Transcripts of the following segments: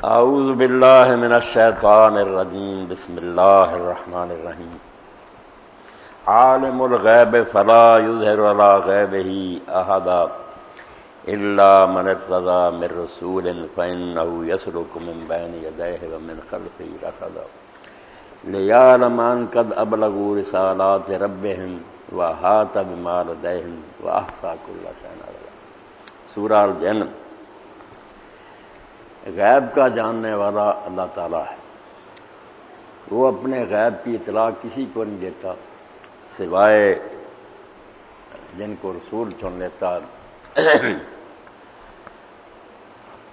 اعوذ باللہ من الشیطان الرجیم بسم اللہ الرحمن الرحیم عالم الغیب فلا یظہر علی غیبہ احدا الا من ارتضی من رسول فانہ یسلک من بین یدیہ ومن خلفہ رصدا لیعلم ان قد ابلغوا رسالات ربہم واحاط بما لدیہم واحصی کل شیء عددا۔ سورہ الجن۔ غیب کا جاننے والا اللہ تعالیٰ ہے، وہ اپنے غیب کی اطلاع کسی کو نہیں دیتا سوائے جن کو رسول چن لیتا۔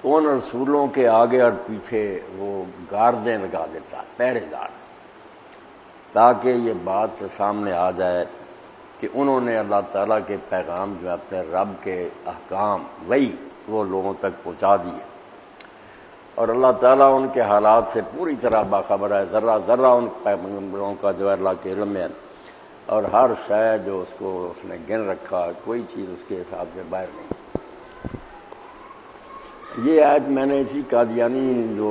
ان رسولوں کے آگے اور پیچھے وہ گاردیں لگا دیتا، پہرے دار، تاکہ یہ بات سامنے آ جائے کہ انہوں نے اللہ تعالیٰ کے پیغام جو اپنے رب کے احکام وہی وہ لوگوں تک پہنچا دیے، اور اللہ تعالیٰ ان کے حالات سے پوری طرح باخبر ہے، ذرہ ذرہ ان پیغمبروں کا جو ہے اللہ کے علم میں، اور ہر شے جو اس کو اس نے گن رکھا، کوئی چیز اس کے حساب سے باہر نہیں۔ یہ آیت میں نے اسی قادیانی جو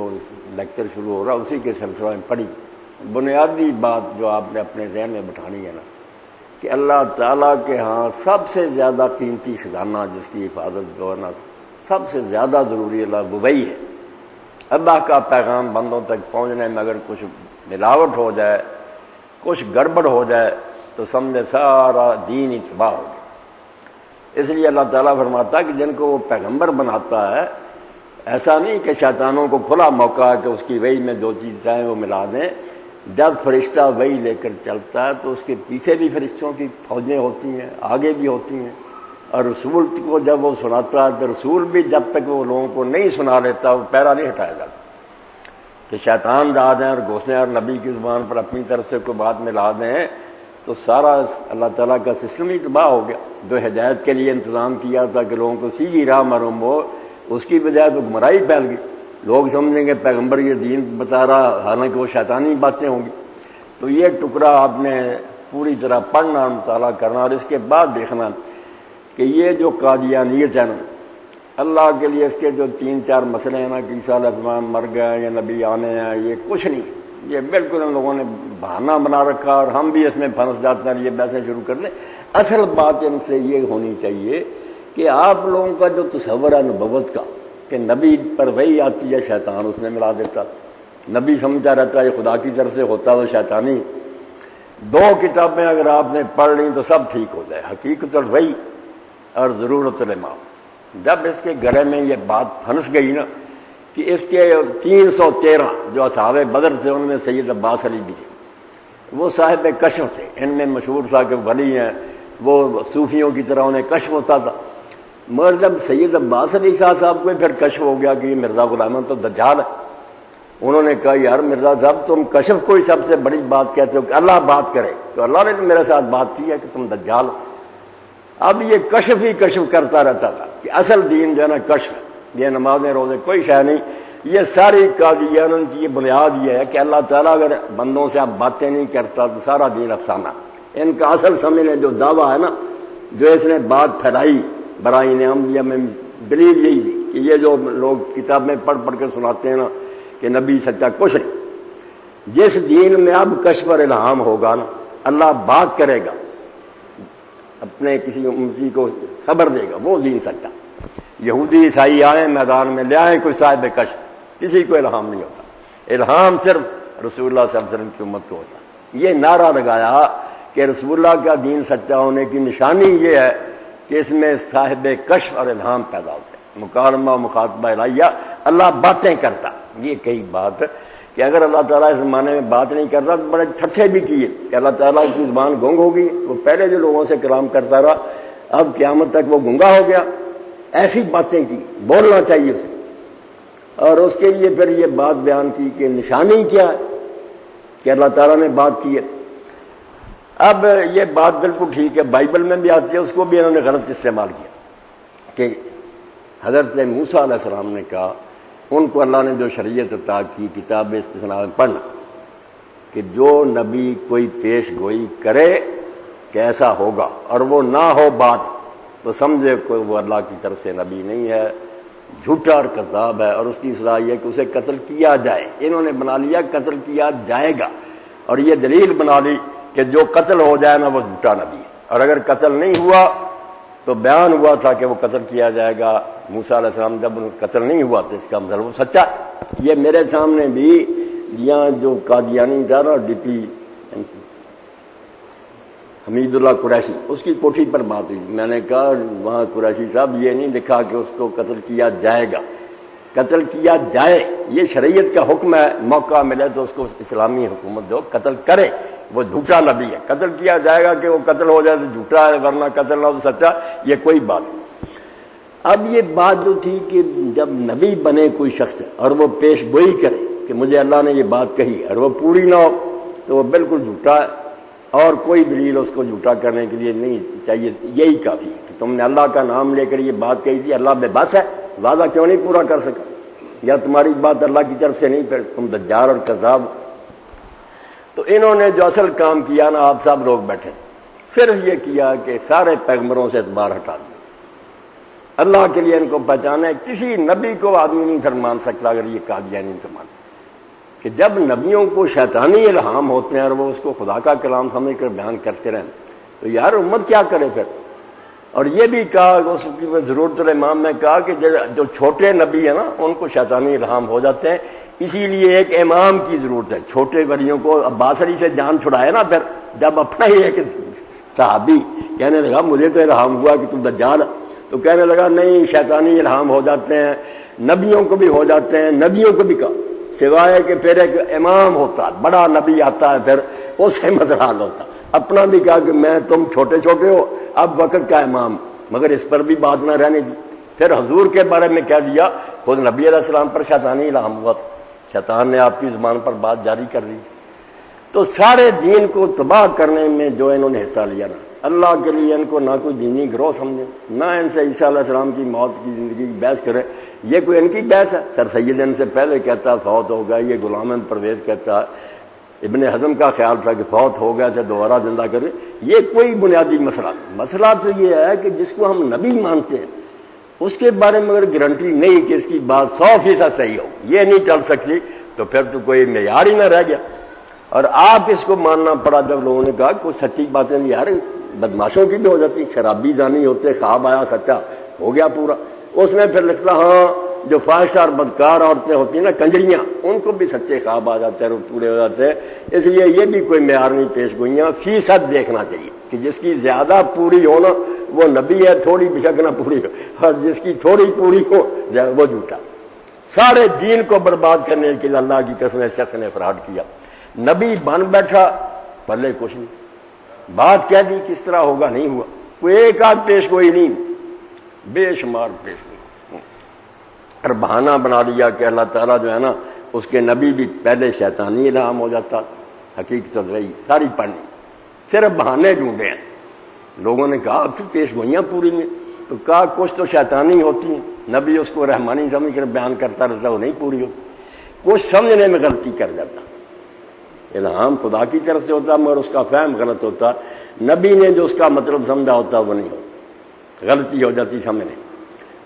لیکچر شروع ہو رہا اسی کے سلسلے میں پڑھی۔ بنیادی بات جو آپ نے اپنے ذہن میں بٹھانی ہے نا، کہ اللہ تعالیٰ کے ہاں سب سے زیادہ قیمتی خزانہ جس کی حفاظت جو ہے نا سب سے زیادہ ضروری اللہ وہی ہے۔ اللہ کا پیغام بندوں تک پہنچنے میں اگر کچھ ملاوٹ ہو جائے، کچھ گڑبڑ ہو جائے تو سمجھے سارا دین ہی تباہ ہو گیا۔ اس لیے اللہ تعالیٰ فرماتا ہے کہ جن کو وہ پیغمبر بناتا ہے، ایسا نہیں کہ شیطانوں کو کھلا موقع ہے کہ اس کی وحی میں جو چیز چاہیں وہ ملا دیں۔ جب فرشتہ وحی لے کر چلتا ہے تو اس کے پیچھے بھی فرشتوں کی فوجیں ہوتی ہیں، آگے بھی ہوتی ہیں، اور رسول کو جب وہ سناتا ہے تو رسول بھی جب تک وہ لوگوں کو نہیں سنا لیتا وہ پیرا نہیں ہٹایا جاتا۔ کہ شیطان ڈا دیں اور گھسیں اور نبی کی زبان پر اپنی طرف سے کوئی بات ملا دیں تو سارا اللہ تعالیٰ کا سسٹم ہی تباہ ہو گیا۔ جو ہدایت کے لیے انتظام کیا تھا کہ لوگوں کو سیدھی راہ معلوم ہو، اس کی بجائے تو گمراہی پھیل گئی۔ لوگ سمجھیں گے پیغمبر یہ دین بتا رہا، حالانکہ وہ شیطانی باتیں ہوں گی۔ تو یہ ٹکڑا آپ نے پوری طرح پڑھنا اور مطالعہ کرنا، اور اس کے بعد دیکھنا کہ یہ جو قادیانیت ہے نا، اللہ کے لیے اس کے جو 3-4 مسئلے ہیں نا کہ عیسیٰ علیہ السلام مر گئے یا نبی آنے ہیں، یہ کچھ نہیں، یہ بالکل ان لوگوں نے بہانہ بنا رکھا، اور ہم بھی اس میں پھنس جاتے ہیں، یہ بحثیں شروع کر دیں۔ اصل بات ان سے یہ ہونی چاہیے کہ آپ لوگوں کا جو تصور ہے نبوت کا کہ نبی پر وہی آتی ہے، شیطان اس میں ملا دیتا، نبی سمجھتا رہتا ہے یہ خدا کی طرف سے ہوتا ہے شیطانی۔ 2 کتابیں اگر آپ نے پڑھ لیں تو سب ٹھیک ہو جائے، حقیقت وہی اور ضرورت الامام۔ جب اس کے گلے میں یہ بات پھنس گئی نا کہ اس کے 313 جو اصحاب بدر تھے ان میں سید عباس علی بھی تھے، وہ صاحب کشف تھے، ان میں مشہور تھا کہ ولی ہیں، وہ صوفیوں کی طرح انہیں کشف ہوتا تھا۔ مگر جب سید عباس علی صاحب کو پھر کشف ہو گیا کہ یہ مرزا غلام تو دجال ہے، انہوں نے کہا یار مرزا صاحب تم کشف کوئی سب سے بڑی بات کہتے ہو کہ اللہ بات کرے، تو اللہ نے میرے ساتھ بات کی ہے کہ تم دجال ہو۔ اب یہ کشف ہی کشف کرتا رہتا تھا کہ اصل دین جو ہے نا کشف، یہ نمازیں روزے کوئی شے نہیں، یہ ساری قادیان کی یہ بنیاد یہ ہے کہ اللہ تعالیٰ اگر بندوں سے اب باتیں نہیں کرتا تو سارا دین افسانہ۔ ان کا اصل سمجھنے جو دعویٰ ہے نا، جو اس نے بات پھیلائی برائین انبیاء میں دلیل یہی تھی کہ یہ جو لوگ کتاب میں پڑھ پڑھ کے سناتے ہیں نا کہ نبی سچا کچھ نہیں، جس دین میں اب کشف اور الہام ہوگا نا، اللہ بات کرے گا، اپنے کسی امتی کو خبر دے گا، وہ دین سچا۔ یہودی عیسائی آئیں میدان میں لے آئیں کوئی صاحب کشف، کسی کو الہام نہیں ہوتا، الہام صرف رسول اللہ صلی اللہ علیہ وسلم کی امت کو ہوتا۔ یہ نعرہ لگایا کہ رسول اللہ کا دین سچا ہونے کی نشانی یہ ہے کہ اس میں صاحب کشف اور الہام پیدا ہوتے ہیں، مکالمہ و مخاطبہ الہیہ، اللہ باتیں کرتا۔ یہ کئی بات کہ اگر اللہ تعالیٰ اس زمانے میں بات نہیں کر رہا تو بڑے ٹھٹھے بھی کیے کہ اللہ تعالیٰ کی زبان گنگ ہوگی، وہ پہلے جو لوگوں سے کلام کرتا رہا اب قیامت تک وہ گنگا ہو گیا، ایسی باتیں کی، بولنا چاہیے اسے۔ اور اس کے لیے پھر یہ بات بیان کی کہ نشانی کیا ہے کہ اللہ تعالیٰ نے بات کی ہے۔ اب یہ بات بالکل ٹھیک ہے، بائبل میں بھی آتی ہے، اس کو بھی انہوں نے غلط استعمال کیا کہ حضرت موسیٰ علیہ السلام نے کہا ان کو اللہ نے جو شریعت عطا کی کتاب استثناء پڑھنا کہ جو نبی کوئی پیش گوئی کرے کہ ایسا ہوگا اور وہ نہ ہو بات تو سمجھے کوئی وہ اللہ کی طرف سے نبی نہیں ہے، جھوٹا اور کذاب ہے، اور اس کی سزا یہ کہ اسے قتل کیا جائے۔ انہوں نے بنا لیا قتل کیا جائے گا، اور یہ دلیل بنا لی کہ جو قتل ہو جائے نا وہ جھوٹا نبی ہے، اور اگر قتل نہیں ہوا تو بیان ہوا تھا کہ وہ قتل کیا جائے گا۔ موسیٰ علیہ السلام جب ان قتل نہیں ہوا تو اس کا مطلب وہ سچا۔ یہ میرے سامنے بھی یہاں جو قادیانی تھا نا ڈی پی حمید اللہ قریشی، اس کی کوٹھی پر بات ہوئی، میں نے کہا وہاں قریشی صاحب یہ نہیں لکھا کہ اس کو قتل کیا جائے گا، قتل کیا جائے، یہ شریعت کا حکم ہے، موقع ملے تو اس کو اسلامی حکومت دو قتل کرے، وہ جھوٹا نبی ہے۔ قتل کیا جائے گا کہ وہ قتل ہو جائے تو جھوٹا ہے، ورنہ قتل نہ ہو تو سچا، یہ کوئی بات نہیں۔ اب یہ بات جو تھی کہ جب نبی بنے کوئی شخص اور وہ پیش گوئی کرے کہ مجھے اللہ نے یہ بات کہی اور وہ پوری نہ ہو تو وہ بالکل جھوٹا ہے، اور کوئی دلیل اس کو جھوٹا کرنے کے لیے نہیں چاہیے، یہی کافی ہے کہ تم نے اللہ کا نام لے کر یہ بات کہی تھی، اللہ بے بس ہے، وعدہ کیوں نہیں پورا کر سکا، یا تمہاری بات اللہ کی طرف سے نہیں، پھر تم دجال اور کذاب۔ تو انہوں نے جو اصل کام کیا نا، آپ سب لوگ بیٹھے، صرف یہ کیا کہ سارے پیغمبروں سے اعتبار ہٹا دیا، اللہ کے لیے ان کو پہچانا ہے، کسی نبی کو آدمی نہیں پھر مان سکتا اگر یہ قادیانی نہیں مان، کہ جب نبیوں کو شیطانی الہام ہوتے ہیں اور وہ اس کو خدا کا کلام سمجھ کر بیان کرتے رہیں تو یار امت کیا کرے پھر۔ اور یہ بھی کہا اس کی ضرورت الامام میں کہا کہ جو چھوٹے نبی ہیں نا ان کو شیطانی الہام ہو جاتے ہیں، اسی لیے ایک امام کی ضرورت ہے۔ چھوٹے ولیوں کو عباس علی سے جان چھڑائے نا، پھر جب اپنا ہی ایک صحابی کہنے لگا مجھے تو الہام ہوا کہ تم دجال، تو کہنے لگا نہیں شیطانی الہام ہو جاتے ہیں، نبیوں کو بھی ہو جاتے ہیں، نبیوں کو بھی کہا، سوائے کہ پھر ایک امام ہوتا، بڑا نبی آتا ہے پھر اسے مدحال ہوتا۔ اپنا بھی کہا کہ میں تم چھوٹے چھوٹے ہو، اب وقت کا امام، مگر اس پر بھی بات نہ رہنے دی۔ پھر حضور کے بارے میں کہہ دیا خود نبی علیہ السلام پر شیطانی الہام ہوا، شیطان نے آپ کی زبان پر بات جاری کر دی۔ تو سارے دین کو تباہ کرنے میں جو انہوں نے حصہ لیا نا، اللہ کے لیے ان کو نہ کوئی دینی گروہ سمجھے، نہ ان سے عیسیٰ علیہ السلام کی موت کی زندگی کی بحث کرے، یہ کوئی ان کی بحث ہے؟ سر سید ان سے پہلے کہتا فوت ہو گیا، یہ غلام احمد پرویز کہتا، ابن حزم کا خیال تھا کہ فوت ہو گیا تھا دوبارہ زندہ کرے، یہ کوئی بنیادی مسئلہ نہیں۔ مسئلہ تو یہ ہے کہ جس کو ہم نبی مانتے ہیں اس کے بارے میں اگر گارنٹی نہیں کہ اس کی بات 100% صحیح ہو، یہ نہیں ٹل سکتی، تو پھر تو کوئی معیار ہی نہ رہ گیا۔ اور آپ اس کو ماننا پڑا جب لوگوں نے کہا کوئی سچی باتیں نہیں، یار بدماشوں کی بھی ہو جاتی، شرابی زانی ہوتے، خواب آیا سچا ہو گیا پورا، اس میں پھر لکھتا ہاں جو فاحشہ اور بدکار عورتیں ہوتی ہیں نا کنجریاں، ان کو بھی سچے خواب آ جاتے ہیں اور پورے ہو جاتے ہیں۔ اس لیے یہ بھی کوئی معیار نہیں پیش گوئیاں، فیصد دیکھنا چاہیے کہ جس کی زیادہ پوری ہو نا وہ نبی ہے، تھوڑی بشک نہ پوری ہو، اور جس کی تھوڑی پوری ہو وہ جھوٹا۔ سارے دین کو برباد کرنے کے لیے اللہ کی قسم شخص نے فراڈ کیا، نبی بن بیٹھا پلے کچھ نہیں، بات کہہ دی کس طرح ہوگا نہیں ہوا، کوئی ایک آدھ پیش گوئی نہیں، بے شمار پیش گوئی، اور بہانہ بنا لیا کہ اللہ تعالیٰ جو ہے نا اس کے نبی بھی پہلے شیطانی الہام ہو جاتا، حقیقت رہی ساری پڑھنی، صرف بہانے ڈھونڈے ہیں۔ لوگوں نے کہا اب تو پیش گوئیاں پوری نہیں، تو کہا کچھ تو شیطانی ہوتی ہیں، نبی اس کو رحمانی سمجھ کر بیان کرتا رہتا، وہ نہیں پوری ہوتی، کچھ سمجھنے میں غلطی کر جاتا، الہام خدا کی طرف سے ہوتا مگر اس کا فہم غلط ہوتا، نبی نے جو اس کا مطلب سمجھا ہوتا وہ نہیں ہوتا، غلطی ہو جاتی سمجھنے۔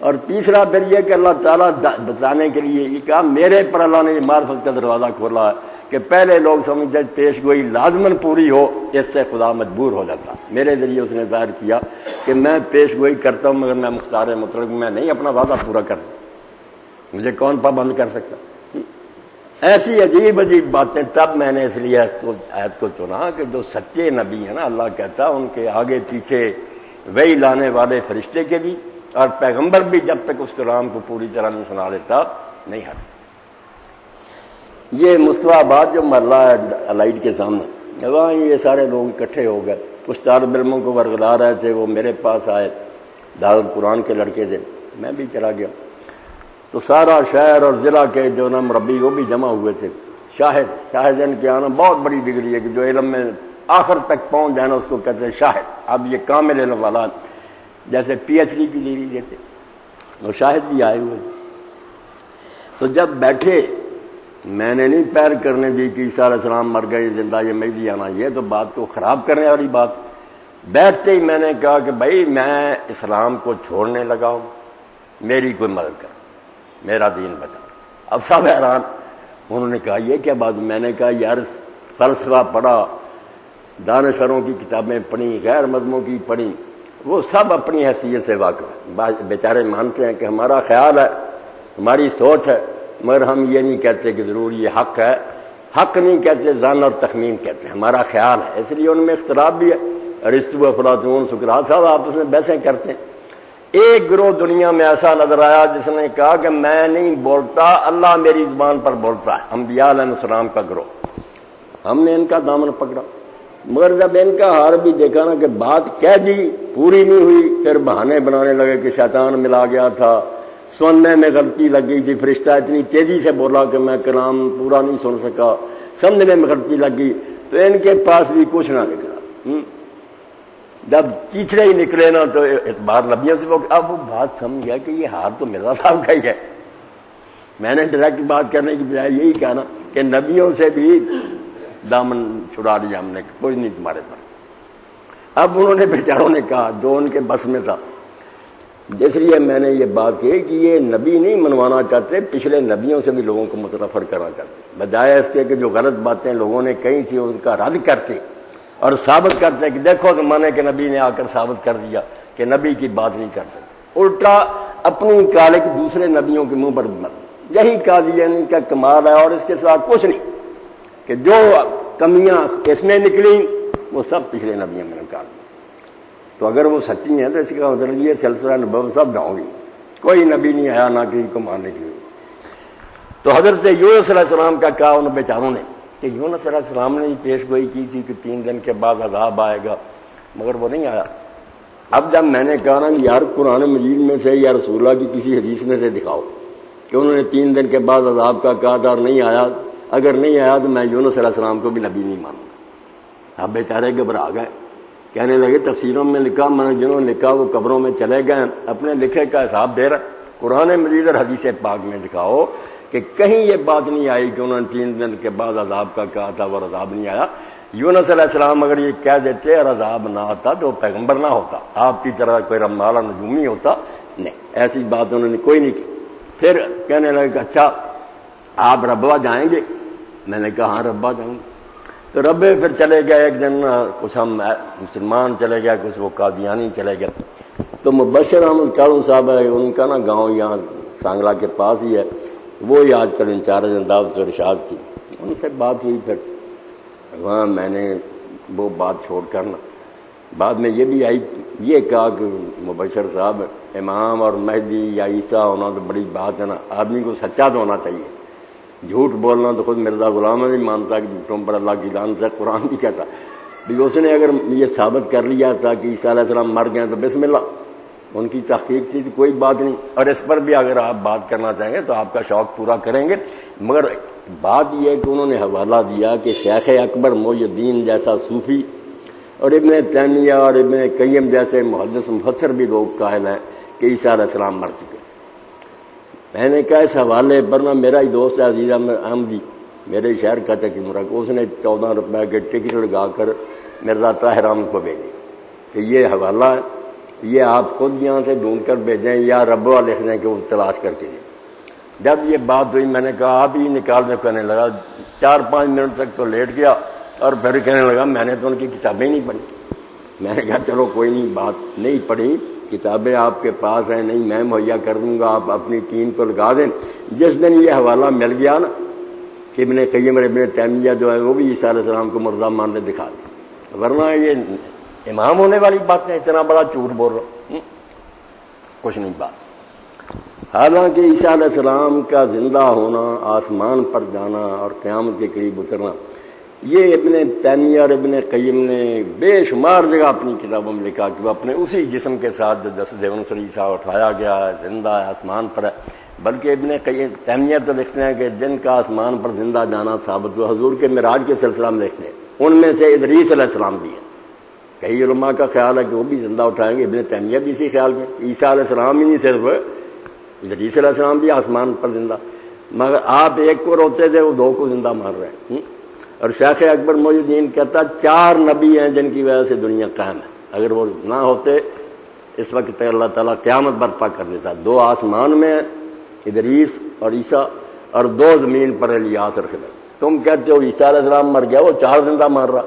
اور تیسرا پھر یہ کہ اللہ تعالیٰ بتانے کے لیے یہ کہا میرے پر اللہ نے یہ معرفت کا دروازہ کھولا ہے کہ پہلے لوگ سمجھتے پیش گوئی لازماً پوری ہو، اس سے خدا مجبور ہو جاتا، میرے ذریعے اس نے ظاہر کیا کہ میں پیش گوئی کرتا ہوں مگر میں مختار مطلق میں نہیں اپنا وعدہ پورا کرتا، مجھے کون پابند کر سکتا۔ ایسی عجیب عجیب باتیں، تب میں نے اس لیے آیت کو چنا کہ جو سچے نبی ہیں نا، اللہ کہتا ان کے آگے پیچھے وہی لانے والے فرشتے کے بھی، اور پیغمبر بھی جب تک اس کلام کو پوری طرح نہیں سنا لیتا نہیں ہٹ۔ یہ مصطفیٰ آباد جو محلہ ہے لائٹ کے سامنے، وہاں یہ سارے لوگ اکٹھے ہو گئے، کچھ طالب علموں کو ورگلا رہے تھے، وہ میرے پاس آئے، دارالقرآن کے لڑکے تھے، میں بھی چلا گیا، تو سارا شہر اور ضلع کے جو نا مربی وہ بھی جمع ہوئے تھے، شاہد ان کے آنا بہت بڑی ڈگری ہے کہ جو علم میں آخر تک پہنچ جائے نا اس کو کہتے ہیں شاہد۔ اب یہ کامل علم والا جیسے پی ایچ ڈی کی ڈگری دیتے، وہ شاہد بھی آئے ہوئے تھے۔ تو جب بیٹھے میں نے نہیں پیر کرنے دی کہ عیسیٰ علیہ السلام مر گئے زندہ یہ مہدی آنا، یہ تو بات کو خراب کرنے والی بات۔ بیٹھتے ہی میں نے کہا کہ بھائی میں اسلام کو چھوڑنے لگا ہوں، میری کوئی مدد کر۔ میرا دین بچا۔ اب سب حیران، انہوں نے کہا یہ کیا بات؟ میں نے کہا یار فلسفہ پڑھا، دانشوروں کی کتابیں پڑھی، غیر مذہبوں کی پڑھی، وہ سب اپنی حیثیت سے واقف ہیں، بیچارے مانتے ہیں کہ ہمارا خیال ہے، ہماری سوچ ہے، مگر ہم یہ نہیں کہتے کہ ضرور یہ حق ہے، حق نہیں کہتے، ظن اور تخمین کہتے ہیں، ہمارا خیال ہے۔ اس لیے ان میں اختلاف بھی ہے، ارسطو، افلاطون، سقراط صاحب آپس میں بحثیں کرتے ہیں۔ ایک گروہ دنیا میں ایسا نظر آیا جس نے کہا کہ میں نہیں بولتا، اللہ میری زبان پر بولتا ہے، انبیاء علیہ السلام کا گروہ۔ ہم نے ان کا دامن پکڑا، مگر جب ان کا حال بھی دیکھا نا کہ بات کہہ دی پوری نہیں ہوئی، پھر بہانے بنانے لگے کہ شیطان ملا گیا تھا، سننے میں غلطی لگ گئی تھی، فرشتہ اتنی تیزی سے بولا کہ میں کلام پورا نہیں سن سکا، سمجھنے میں غلطی لگ گئی، تو ان کے پاس بھی کچھ نہ نکلا۔ جب چیچڑے ہی نکلے نا تو اعتبار نبیوں سے، اب وہ بات سمجھ گیا کہ یہ ہار تو مرزا صاحب کا ہی ہے۔ میں نے ڈائریکٹ بات کرنے کی بجائے یہی کہا کہ نبیوں سے بھی دامن چھڑا لیا ہم نے، کوئی نہیں تمہارے پاس۔ اب انہوں نے بیچاروں نے کہا جو ان کے بس میں تھا، اس لیے میں نے یہ بات کہی کہ یہ نبی نہیں منوانا چاہتے، پچھلے نبیوں سے بھی لوگوں کو متنفر کرنا چاہتے، بجائے اس کے کہ جو غلط باتیں لوگوں نے کہی تھی ان کا رد کرتے اور ثابت کرتے کہ دیکھو زمانے کے نبی نے آ کر ثابت کر دیا کہ نبی کی بات نہیں کر سکتے، الٹا اپنی کالک دوسرے نبیوں کے منہ پر مت۔ یہی قادیانی کا کمال ہے، اور اس کے ساتھ کچھ نہیں، کہ جو کمیاں اس میں نکلی وہ سب پچھلے نبیوں میں نکال دی۔ تو اگر وہ سچی ہیں تو اس کا مطلب یہ سلسلہ نبوت سب ڈاؤں گی، کوئی نبی نہیں آیا نہ کسی کو ماننے کی۔ تو حضرت یونس علیہ السلام کا کہا ان بیچاروں نے کہ یونس علیہ السلام نے پیش گوئی کی تھی کہ 3 دن کے بعد عذاب آئے گا، مگر وہ نہیں آیا۔ اب جب میں نے کہا نا یار قرآن مجید میں سے یا رسول اللہ کی کسی حدیث میں سے دکھاؤ کہ انہوں نے 3 دن کے بعد عذاب کا کہا تھا اور نہیں آیا، اگر نہیں آیا تو میں یونس علیہ السلام کو بھی نبی نہیں مانوں گا۔ اب بیچارے گھبرا گئے، کہنے لگے تفسیروں میں لکھا، میں جنہوں نے لکھا وہ قبروں میں چلے گئے، اپنے لکھے کا حساب دے رہا۔ قرآن مجید اور حدیث پاک میں دکھاؤ کہ کہیں یہ بات نہیں آئی کہ انہوں نے 3 دن کے بعد عذاب کا کہا تھا اور عذاب نہیں آیا۔ یونس علیہ السلام اگر یہ کہہ دیتے اور عذاب نہ آتا تو پیغمبر نہ ہوتا، آپ کی طرح کوئی رمالا نجومی ہوتا، نہیں، ایسی بات انہوں نے کوئی نہیں کی۔ پھر کہنے لگے کہ اچھا آپ ربوہ جائیں گے؟ میں نے کہا ہاں ربوہ جاؤں گے۔ تو ربے پھر چلے گئے، ایک دن کچھ ہم مسلمان چلے گئے، کچھ وہ قادیانی چلے گئے۔ تو مبشر احمد کالوں صاحب ہے، ان کا نا گاؤں یہاں سانگلہ کے پاس ہی ہے، وہی آج کل انچارج دعوت و ارشاد کی، ان سے بات ہوئی۔ پھر وہاں میں نے وہ بات چھوڑ کر نا بعد میں یہ بھی آئی، یہ کہا کہ مبشر صاحب امام اور مہدی یا عیسیٰ ہونا تو بڑی بات ہے نا، آدمی کو سچا تو ہونا چاہیے، جھوٹ بولنا تو خود مرزا غلام نہیں مانتا کہ جھوٹوں پر اللہ کی لعنت ہے، قرآن بھی کہتا ہے۔ اس نے اگر یہ ثابت کر لیا تھا کہ عیسیٰ علیہ السلام مر گئے تو بسم اللہ، ان کی تحقیق تھی تو کوئی بات نہیں، اور اس پر بھی اگر آپ بات کرنا چاہیں گے تو آپ کا شوق پورا کریں گے۔ مگر بات یہ ہے کہ انہوں نے حوالہ دیا کہ شیخ اکبر محی الدین جیسا صوفی اور ابن تیمیہ اور ابن قیم جیسے محدث مفسر بھی لوگ قائل ہیں کہ عیسیٰ علیہ السلام مر چکے۔ میں نے کہا اس حوالے پر نا میرا ہی دوست ہے عزیز احمدی، میرے شہر کا تقریباً، اس نے 14 روپے کے ٹکٹ لگا کر مرزا طاہر احمد کو بھیجی کہ یہ حوالہ ہے، یہ آپ خود یہاں سے ڈھونڈ کر بھیجیں یا ربوہ لکھ دیں کہ وہ تلاش کر کے دیں۔ جب یہ بات ہوئی میں نے کہا آپ ہی نکال میں، کہنے لگا 4-5 منٹ تک تو لیٹ گیا اور پھر کہنے لگا میں نے تو ان کی کتابیں نہیں پڑھی۔ میں نے کہا چلو کوئی نہیں، بات نہیں پڑھی، کتابیں آپ کے پاس ہیں، نہیں میں مہیا کر دوں گا، آپ اپنی ٹیم کو لگا دیں۔ جس دن یہ حوالہ مل گیا نا کہ ابن قیم اور ابن تیمیہ جو ہے وہ بھی عیسیٰ علیہ السلام کو مردہ ماننے دکھا دیں، ورنہ یہ امام ہونے والی بات ہے، اتنا بڑا جھوٹ بول رہا ہوں، کچھ نہیں بات۔ حالانکہ عیسیٰ علیہ السلام کا زندہ ہونا، آسمان پر جانا اور قیامت کے قریب اترنا، یہ ابن تیمیہ اور ابن قیم نے بے شمار جگہ اپنی کتابوں میں لکھا کہ وہ اپنے اسی جسم کے ساتھ جو جسد عنصری عیسیٰ اٹھایا گیا ہے، زندہ ہے، آسمان پر ہے۔ بلکہ ابن قیم تیمیہ تو لکھتے ہیں کہ جن کا آسمان پر زندہ جانا ثابت ہوا حضور کے معراج کے سلسلہ میں لکھتے ہیں، ان میں سے ادریس علیہ السلام بھی ہے۔ کئی علماء کا خیال ہے کہ وہ بھی زندہ اٹھائیں گے، ابن تیمیہ بھی اسی خیال میں، عیسیٰ علیہ السلام ہی نہیں صرف ادریس علیہ السلام بھی آسمان پر زندہ، مگر آپ ایک کو روتے تھے، وہ 2 کو زندہ مار رہے ہیں۔ اور شیخ اکبر محی الدین کہتا 4 نبی ہیں جن کی وجہ سے دنیا قائم ہے، اگر وہ نہ ہوتے اس وقت تک اللہ تعالیٰ قیامت برپا کر دیتا۔ 2 آسمان میں ہیں ادریس اور عیسیٰ، اور 2 زمین پر الیاس اور خضر۔ تم کہتے ہو عیسیٰ علیہ السلام مر گیا، وہ 4 زندہ مار رہا،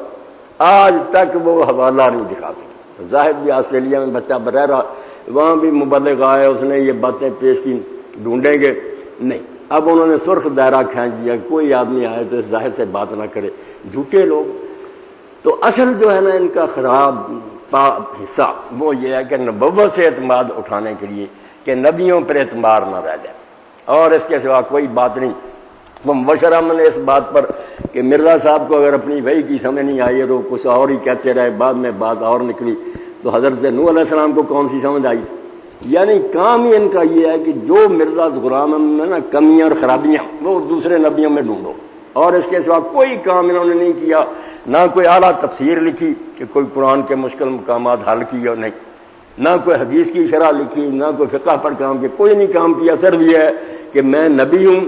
آج تک وہ حوالہ نہیں دکھاتے۔ زاہد بھی آسٹریلیا میں بچہ رہ رہا، وہاں بھی مبلغ آئے، اس نے یہ باتیں پیش کی، ڈھونڈیں گے نہیں۔ اب انہوں نے سرخ دائرہ کھینچ دیا، کوئی آدمی آئے تو اس ظاہر سے بات نہ کرے، جھوٹے لوگ۔ تو اصل جو ہے نا ان کا خراب حصہ وہ یہ ہے کہ نبوت سے اعتماد اٹھانے کے لیے کہ نبیوں پر اعتماد نہ رہ جائے، اور اس کے سوا کوئی بات نہیں۔ وہ مبشرہ میں نے اس بات پر کہ مرزا صاحب کو اگر اپنی وحی کی سمجھ نہیں آئی ہے تو کچھ اور ہی کہتے رہے، بعد میں بات اور نکلی، تو حضرت نوح علیہ السلام کو کون سی سمجھ آئی؟ یعنی کام ہی ان کا یہ ہے کہ جو مرزا غلام میں نا کمیاں اور خرابیاں وہ دوسرے نبیوں میں ڈھونڈو، اور اس کے سوا کوئی کام انہوں نے نہیں کیا۔ نہ کوئی اعلیٰ تفسیر لکھی کہ کوئی قرآن کے مشکل مقامات حل کیے اور نہیں، نہ کوئی حدیث کی شرح لکھی، نہ کوئی فقہ پر کام کیا، کوئی نہیں کام کیا۔ صرف یہ ہے کہ میں نبی ہوں،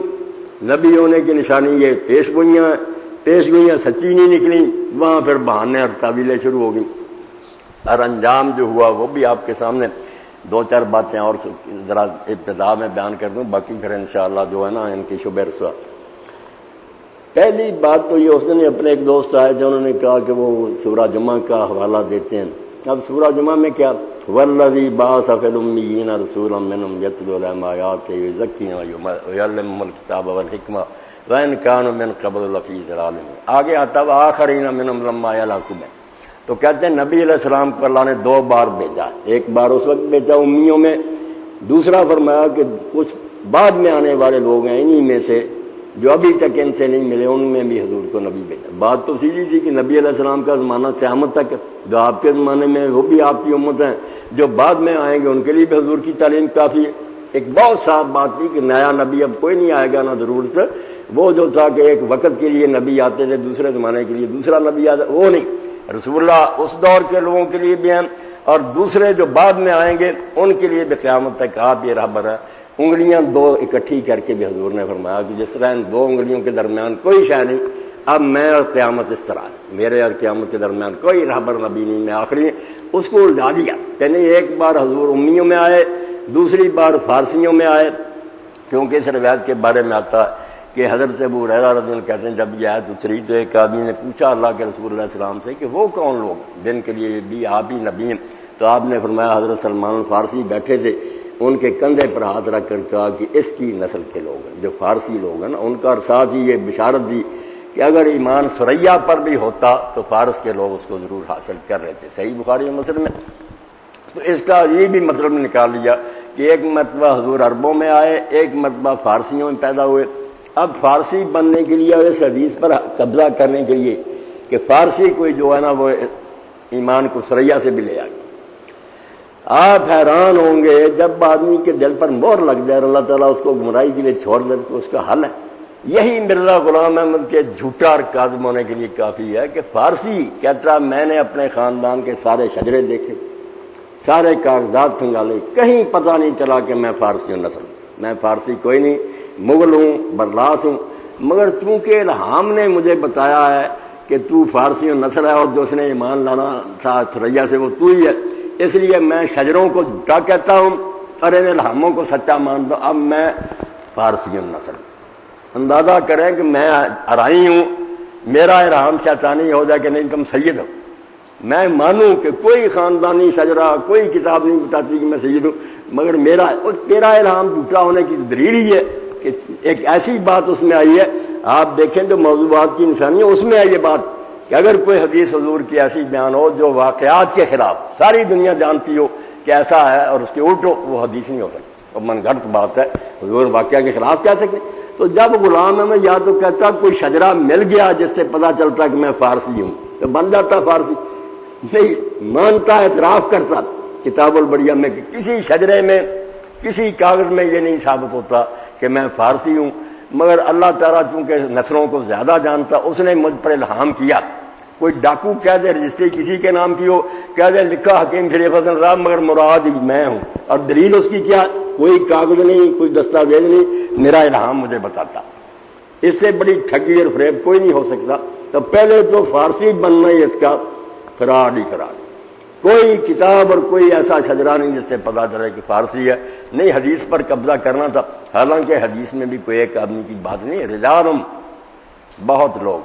نبی ہونے کی نشانی یہ پیش گوئیاں سچی نہیں نکلی، وہاں پھر بہانے اور تعویلیں شروع ہو گئیں، اور انجام جو ہوا وہ بھی آپ کے سامنے 2-4 باتیں اور ذرا ابتدا میں بیان کر دوں، باقی پھر انشاءاللہ جو ہے نا ان کی شبہ رسوا۔ پہلی بات تو یہ، اس دن اپنے ایک دوست آئے تھے، انہوں نے کہا کہ وہ سورہ جمعہ کا حوالہ دیتے ہیں۔ اب سورہ جمعہ میں کیا، والذی بعث فی الامیین رسولا منہم یتلو علیہم آیاتہ ویزکیہم ویعلمہم الکتاب والحکمہ وإن كانوا من قبل لفی ضلال مبین۔ آگے آتا ہے وآخرین منہم لما یلحقوا بہم۔ تو کہتے ہیں نبی علیہ السلام کو اللہ نے 2 بار بھیجا، ایک بار اس وقت بھیجا امیوں میں، دوسرا فرمایا کہ کچھ بعد میں آنے والے لوگ ہیں انہی میں سے جو ابھی تک ان سے نہیں ملے، ان میں بھی حضور کو نبی بھیجا۔ بات تو سیدھی تھی کہ نبی علیہ السلام کا زمانہ قیامت تک ہے، جو آپ کے زمانے میں وہ بھی آپ کی امت ہیں، جو بعد میں آئیں گے ان کے لیے بھی حضور کی تعلیم کافی ہے۔ ایک بہت صاف بات تھی کہ نیا نبی اب کوئی نہیں آئے گا، نہ ضرورت۔ وہ جو تھا کہ ایک وقت کے لیے نبی آتے تھے، دوسرے زمانے کے لیے دوسرا نبی آتا، وہ نہیں۔ رسول اللہ اس دور کے لوگوں کے لیے بھی ہیں، اور دوسرے جو بعد میں آئیں گے ان کے لیے بھی قیامت تک آپ یہ رہبر ہے۔ انگلیاں 2 اکٹھی کر کے بھی حضور نے فرمایا کہ جس طرح ان 2 انگلیوں کے درمیان کوئی شے نہیں، اب میں اور قیامت اس طرح، میرے اور قیامت کے درمیان کوئی رہبر نبی نہیں، میں آخری۔ اس کو الجھا دیا کہ نہیں، ایک بار حضور امیوں میں آئے، دوسری بار فارسیوں میں آئے، کیونکہ اس روایت کے بارے میں آتا ہے کہ حضرت ابو ہریرہ رضی اللہ عنہ کہتے ہیں جب یہ آیت اتری تو ایک آدمی نے پوچھا اللہ کے رسول علیہ السلام سے کہ وہ کون لوگ جن کے لیے بھی آپ ہی نبی ہیں؟ تو آپ نے فرمایا حضرت سلمان الفارسی بیٹھے تھے، ان کے کندھے پر ہاتھ رکھ کر کہا کہ اس کی نسل کے لوگ ہیں، جو فارسی لوگ ہیں نا ان کا، اور ساتھ ہی یہ بشارت دی کہ اگر ایمان ثریا پر بھی ہوتا تو فارس کے لوگ اس کو ضرور حاصل کر رہے تھے۔ صحیح بخاری و مسلم میں۔ تو اس کا یہ بھی مطلب نکال لیا کہ ایک مرتبہ حضور عربوں میں آئے، ایک مرتبہ فارسیوں میں پیدا ہوئے۔ اب فارسی بننے کے لیے اور اس حدیث پر قبضہ کرنے کے لیے کہ فارسی کوئی جو ہے نا وہ ایمان کو ثریا سے بھی لے آئے، آپ حیران ہوں گے جب آدمی کے دل پر مہر لگ جائے اور اللہ تعالیٰ اس کو گمراہی کے لیے چھوڑ دے تو اس کا حل ہے۔ یہی مرزا غلام احمد کے جھوٹا اور کاذب ہونے کے لیے کافی ہے کہ فارسی کہتا میں نے اپنے خاندان کے سارے شجرے دیکھے، سارے کاغذات کھنگالے، کہیں پتہ نہیں چلا کہ میں فارسی ہوں نسل، میں فارسی کوئی نہیں، مغل ہوں، برلاس ہوں، مگر چونکہ الہام نے مجھے بتایا ہے کہ تو فارسی ہوں نسل ہے اور جو اس نے ایمان لانا تھا ثریا سے وہ تو ہی ہے، اس لیے میں شجروں کو جھوٹا کہتا ہوں اور ان الہاموں کو سچا مانتا ہوں۔ اب میں فارسی ہوں نسل، اندازہ کریں کہ میں ارائی ہوں، میرا الہام شیطانی ہو جائے کہ نہیں تم سید ہو، میں مانوں کہ کوئی خاندانی شجرہ کوئی کتاب نہیں بتاتی کہ میں سید ہوں، مگر میرا الہام جھوٹا ہونے کی دلیل ہی ہے کہ ایک ایسی بات اس میں آئی ہے۔ آپ دیکھیں جو موضوعات کی نشانی ہے اس میں ہے یہ بات کہ اگر کوئی حدیث حضور کی ایسی بیان ہو جو واقعات کے خلاف ساری دنیا جانتی ہو کہ ایسا ہے اور اس کے الٹ ہو، وہ حدیث نہیں ہو سکتی، اور من گھڑت بات ہے، حضور واقعہ کے خلاف کہہ سکتے۔ تو جب غلام ہے میں یا تو کہتا کوئی شجرا مل گیا جس سے پتا چلتا کہ میں فارسی ہوں تو بن جاتا فارسی، نہیں مانتا اعتراف کرتا کتاب البریہ میں کہ کسی شجرے میں کسی کاغذ میں یہ نہیں ثابت ہوتا کہ میں فارسی ہوں، مگر اللہ تعالیٰ چونکہ نسلوں کو زیادہ جانتا اس نے مجھ پر الہام کیا۔ کوئی ڈاکو کہہ دے رجسٹری کسی کے نام کی ہو، کہہ دے لکھا حکیم شریف حسن صاحب مگر مراد میں ہوں، اور دلیل اس کی کیا، کوئی کاغذ نہیں کوئی دستاویز نہیں، میرا الہام مجھے بتاتا۔ اس سے بڑی ٹھگی اور فریب کوئی نہیں ہو سکتا۔ تو پہلے تو فارسی بننا ہی اس کا فراڈ ہی فراڈ، کوئی کتاب اور کوئی ایسا شجرا نہیں جس سے پتا چلے کہ فارسی ہے، نہیں حدیث پر قبضہ کرنا تھا، حالانکہ حدیث میں بھی کوئی ایک آدمی کی بات نہیں، رجالم بہت لوگ،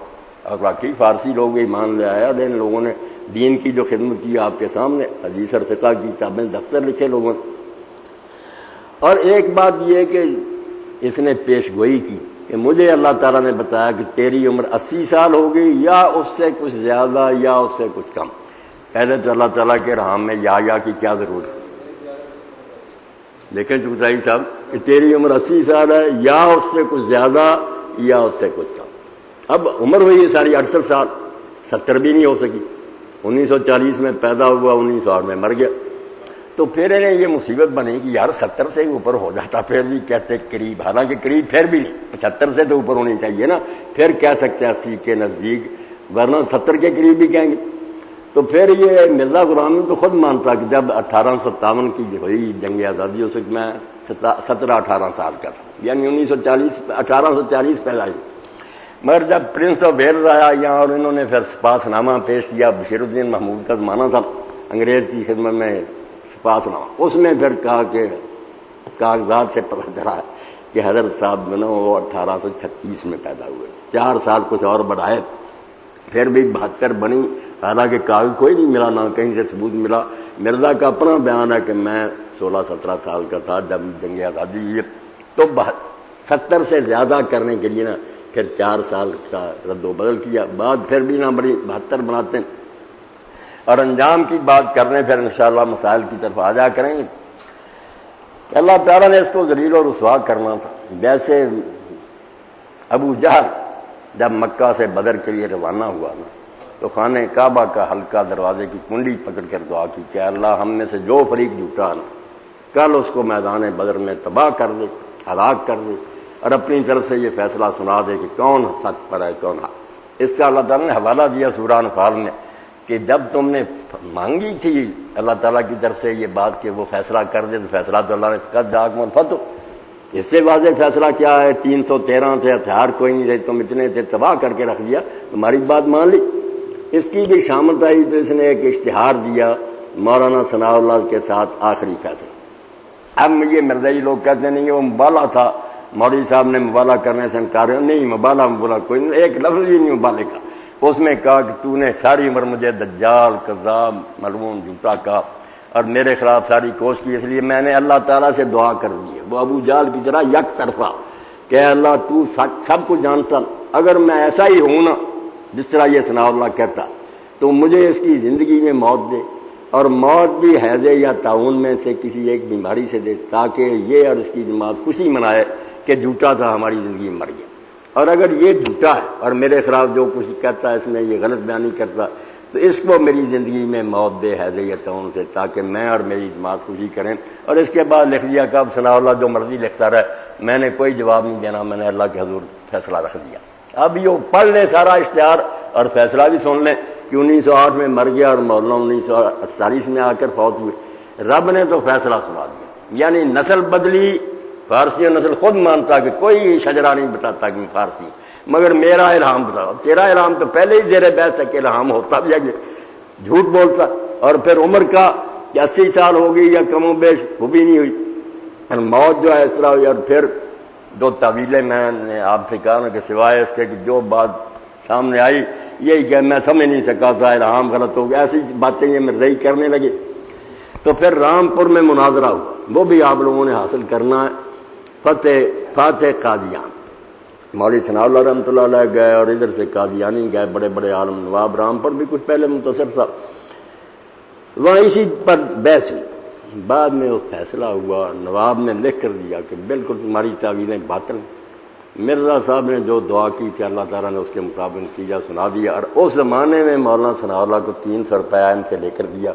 اور واقعی فارسی لوگ ایمان لے آیا، ان لوگوں نے دین کی جو خدمت کی آپ کے سامنے، حدیث اور فقہ کی کتابیں دفتر لکھے لوگوں نے۔ اور ایک بات یہ ہے کہ اس نے پیش گوئی کی کہ مجھے اللہ تعالیٰ نے بتایا کہ تیری عمر 80 سال ہوگی یا اس سے کچھ زیادہ یا اس سے کچھ کم۔ پہلے تو اللہ تعالیٰ کے رحم میں یا کی کیا ضرورت ہے؟ لیکن چکتائی صاحب کہ تیری عمر 80 سال ہے یا اس سے کچھ زیادہ یا اس سے کچھ کم۔ اب عمر ہوئی ہے ساری 68 سال، 70 بھی نہیں ہو سکی۔ 1940 میں پیدا ہوا، 1908 میں مر گیا۔ تو پھر انہیں یہ مصیبت بنی کہ یار 70 سے اوپر ہو جاتا، پھر بھی کہتے قریب، حالانکہ قریب پھر بھی نہیں، 75 سے تو اوپر ہونی چاہیے نا، پھر کہہ سکتے ہیں 80 کے نزدیک، ورنہ 70 کے قریب بھی کہیں گے۔ تو پھر یہ مرزا غلامی تو خود مانتا کہ جب 1857 کی ہوئی جنگ آزادی، اس وقت میں 17-18 سال کا تھا، یعنی 1840 پیدا ہوئی۔ مگر جب پرنس آف ویلز آیا یہاں اور انہوں نے پھر سپاس نامہ پیش کیا، بشیر الدین محمود کا زمانہ تھا، انگریز کی خدمت میں سپاس نامہ، اس میں پھر کہا کہ کاغذات سے پتہ چلا ہے کہ حضرت صاحب جو نا وہ 1836 میں پیدا ہوئے، 4 سال کچھ اور بڑھائے، پھر بھی 72 بنی، حالانکہ کاغذ کوئی نہیں ملا، نہ کہیں سے ثبوت ملا۔ مرزا کا اپنا بیان ہے کہ میں 16-17 سال کا تھا جب جنگ آزادی ہوئی، تو 70 سے زیادہ کرنے کے لیے نا پھر 4 سال کا رد و بدل کیا، بعد پھر بھی نہ بڑی 72 بناتے ہیں۔ اور انجام کی بات کرنے پھر انشاءاللہ مسائل کی طرف آ جا کریں گے۔ اللہ تعالیٰ نے اس کو ذلیل و رسوا کرنا تھا۔ جیسے ابو جہل جب مکہ سے بدر کے لیے روانہ ہوا نا، تو خانہ کعبہ کا حلقہ دروازے کی کنڈی پکڑ کر دعا کی کہ اللہ ہم میں سے جو فریق جھوٹا نا، کل اس کو میدان بدر میں تباہ کر دے، ہلاک کر دے، اور اپنی طرف سے یہ فیصلہ سنا دے کہ کون حق پر ہے کون حق۔ اس کا اللہ تعالیٰ نے حوالہ دیا سورہ انفال میں کہ جب تم نے مانگی تھی اللہ تعالیٰ کی طرف سے یہ بات کہ وہ فیصلہ کر دے، تو فیصلہ تو اللہ نے قد جاءکم الفتح، اس سے واضح فیصلہ کیا ہے؟ 313 تھے، ہتھیار کوئی نہیں تھے، تم اتنے تھے، تباہ کر کے رکھ دیا، تمہاری بات مان لی۔ اس کی بھی شامت آئی تو اس نے ایک اشتہار دیا مولانا ثناء اللہ کے ساتھ آخری فیصلہ۔ اب یہ مرزائی لوگ کہتے نہیں وہ مبالغہ تھا، مولوی صاحب نے مبالغہ کرنے سے انکار نہیں، مبالغہ کوئی نہیں، ایک لفظ ہی نہیں مبالغے کا۔ اس میں کہا کہ تو نے ساری عمر مجھے دجال، کذاب، ملعون، جھوٹا کہا اور میرے خلاف ساری کوشش کی، اس لیے میں نے اللہ تعالیٰ سے دعا کر دی ہے، وہ ابو جہل کی طرح یک طرفہ کہ اللہ تو سب کو جانتا، اگر میں ایسا ہی ہوں نا جس طرح یہ ثناء اللہ کہتا، تو مجھے اس کی زندگی میں موت دے، اور موت بھی حیضے یا طاعون میں سے کسی ایک بیماری سے دے، تاکہ یہ اور اس کی جماعت خوشی منائے کہ جھوٹا تھا، ہماری زندگی میں مر گیا۔ اور اگر یہ جھوٹا ہے اور میرے خلاف جو کچھ کہتا ہے، اس میں یہ غلط بیانی کرتا، تو اس کو میری زندگی میں موت دے حیضے یا طاعون سے، تاکہ میں اور میری جماعت خوشی کریں۔ اور اس کے بعد لکھ دیا کہ اب ثناء اللہ جو مرضی لکھتا رہے، میں نے کوئی جواب نہیں دینا، میں نے اللہ کے حضور فیصلہ رکھ دیا۔ اب یہ پڑھ لیں سارا اشتہار اور فیصلہ بھی سن لیں کہ 1908 میں مر گیا اور مولانا 1948 میں آ کر فوت ہوئے۔ رب نے تو فیصلہ سنا دیا، یعنی نسل بدلی، فارسی نسل خود مانتا کہ کوئی شجرا نہیں بتاتا کہ میں فارسی، مگر میرا الہام بتاؤ، تیرا الہام تو پہلے ہی زیر بحث ہے کہ الہام ہوتا بھی ہے، جھوٹ بولتا۔ اور پھر عمر کا کہ 80 سال ہو گئی یا کم و بیش، وہ بھی نہیں ہوئی، اور موت جو ہے اس طرح ہوئی۔ اور پھر 2 تعویلیں میں نے آپ سے کہا نا کہ سوائے اس کے کہ جو بات سامنے آئی یہی کہ میں سمجھ نہیں سکا تھا، الہام غلط ہو گیا، ایسی باتیں یہ مرزائی کرنے لگے۔ تو پھر رامپور میں مناظرہ ہوا، وہ بھی آپ لوگوں نے حاصل کرنا ہے، فاتح قادیان، مولوی ثناء اللہ رحمۃ اللہ علیہ گئے، اور ادھر سے قادیانی گئے، بڑے بڑے عالم نواب، رامپور بھی کچھ پہلے منتصر تھا، وہاں اسی پر بحث ہوئی۔ بعد میں وہ فیصلہ ہوا، نواب نے لکھ کر دیا کہ بالکل تمہاری تعویلیں باطل۔ مرزا صاحب نے جو دعا کی تھی اللہ تعالیٰ نے اس کے مطابق نتیجہ سنا دیا، اور اس زمانے میں مولانا ثناء اللہ کو 300 روپیہ ان سے لے کر دیا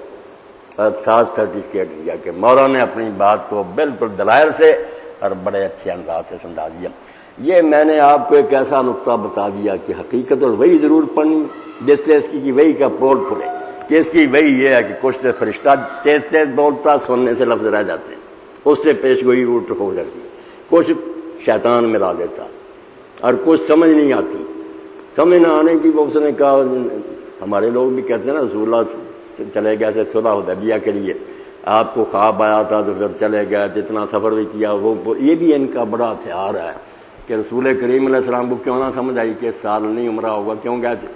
اور 7 سرٹیفکیٹ دیا کہ مولانا نے اپنی بات کو بالکل دلائل سے اور بڑے اچھے انداز سے سمجھا دیا۔ یہ میں نے آپ کو ایک ایسا نقطہ بتا دیا کہ حقیقت اور وہی ضرور پڑھنی، جس سے اس کی وہی کا پول کھلے کہ اس کی وہی یہ ہے کہ کچھ سے فرشتہ تیز تیز بولتا، سننے سے لفظ رہ جاتے ہیں، اس سے پیش گوئی الٹ ہو جاتی ہے، کچھ شیطان ملا دیتا اور کچھ سمجھ نہیں آتی، سمجھ نہ آنے کی وہ اس نے کہا، ہمارے لوگ بھی کہتے ہیں نا رسول اللہ چلے گئے تھے صلح حدیبیہ کے لیے، آپ کو خواب آیا تھا تو پھر چلے گئے، جتنا سفر بھی کیا وہ یہ بھی ان کا بڑا ہتھیار ہے کہ رسول کریم علیہ السلام کو کیوں نہ سمجھ آئی کہ اس سال نہیں عمرہ ہوگا، کیوں گئے تھے؟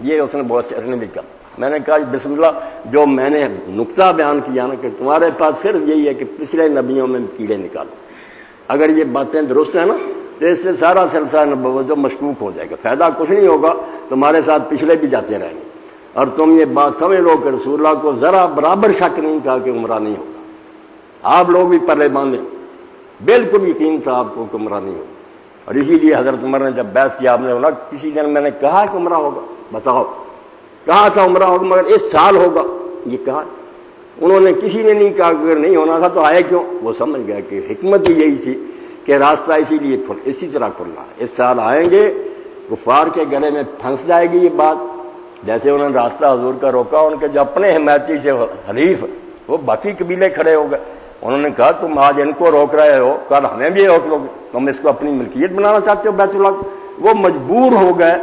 یہ اس نے بہت شعر نے بھی کہا. میں نے کہا بسم اللہ، جو میں نے نقطہ بیان کیا نا کہ تمہارے پاس صرف یہی ہے کہ پچھلے نبیوں میں کیڑے نکالو. اگر یہ باتیں درست ہیں نا تو اس سے سارا سلسلہ نبوت جو مشکوک ہو جائے گا، فائدہ کچھ نہیں ہوگا، تمہارے ساتھ پچھلے بھی جاتے رہیں گے. اور تم یہ بات سمجھ لو کہ رسول اللہ کو ذرا برابر شک نہیں تھا کہ عمرہ نہیں ہوگا. آپ لوگ بھی پلے باندھیں، بالکل یقین تھا آپ کو کہ عمرہ نہیں ہوگا. اور اسی لیے حضرت عمر نے جب بحث کیا، آپ نے بولا کسی دن میں نے کہا کہ عمرہ ہوگا، بتاؤ کہا تھا عمرہ ہوگا مگر اس سال ہوگا، یہ کہا. انہوں نے کسی نے نہیں کہا کہ اگر نہیں ہونا تھا تو آئے کیوں. وہ سمجھ گیا کہ حکمت ہی یہی تھی کہ راستہ اسی طرح کھلنا ہے. اس سال آئیں گے، کفار کے گلے میں پھنس جائے گی یہ بات. جیسے انہوں نے راستہ حضور کا روکا، ان کے جو اپنے حمایتی سے حریف وہ باقی قبیلے کھڑے ہو گئے. انہوں نے کہا تم آج ان کو روک رہے ہو، کل ہمیں بھی روک لو گے، تم اس کو اپنی ملکیت بنانا چاہتے ہو بیت اللہ. وہ مجبور ہو گئے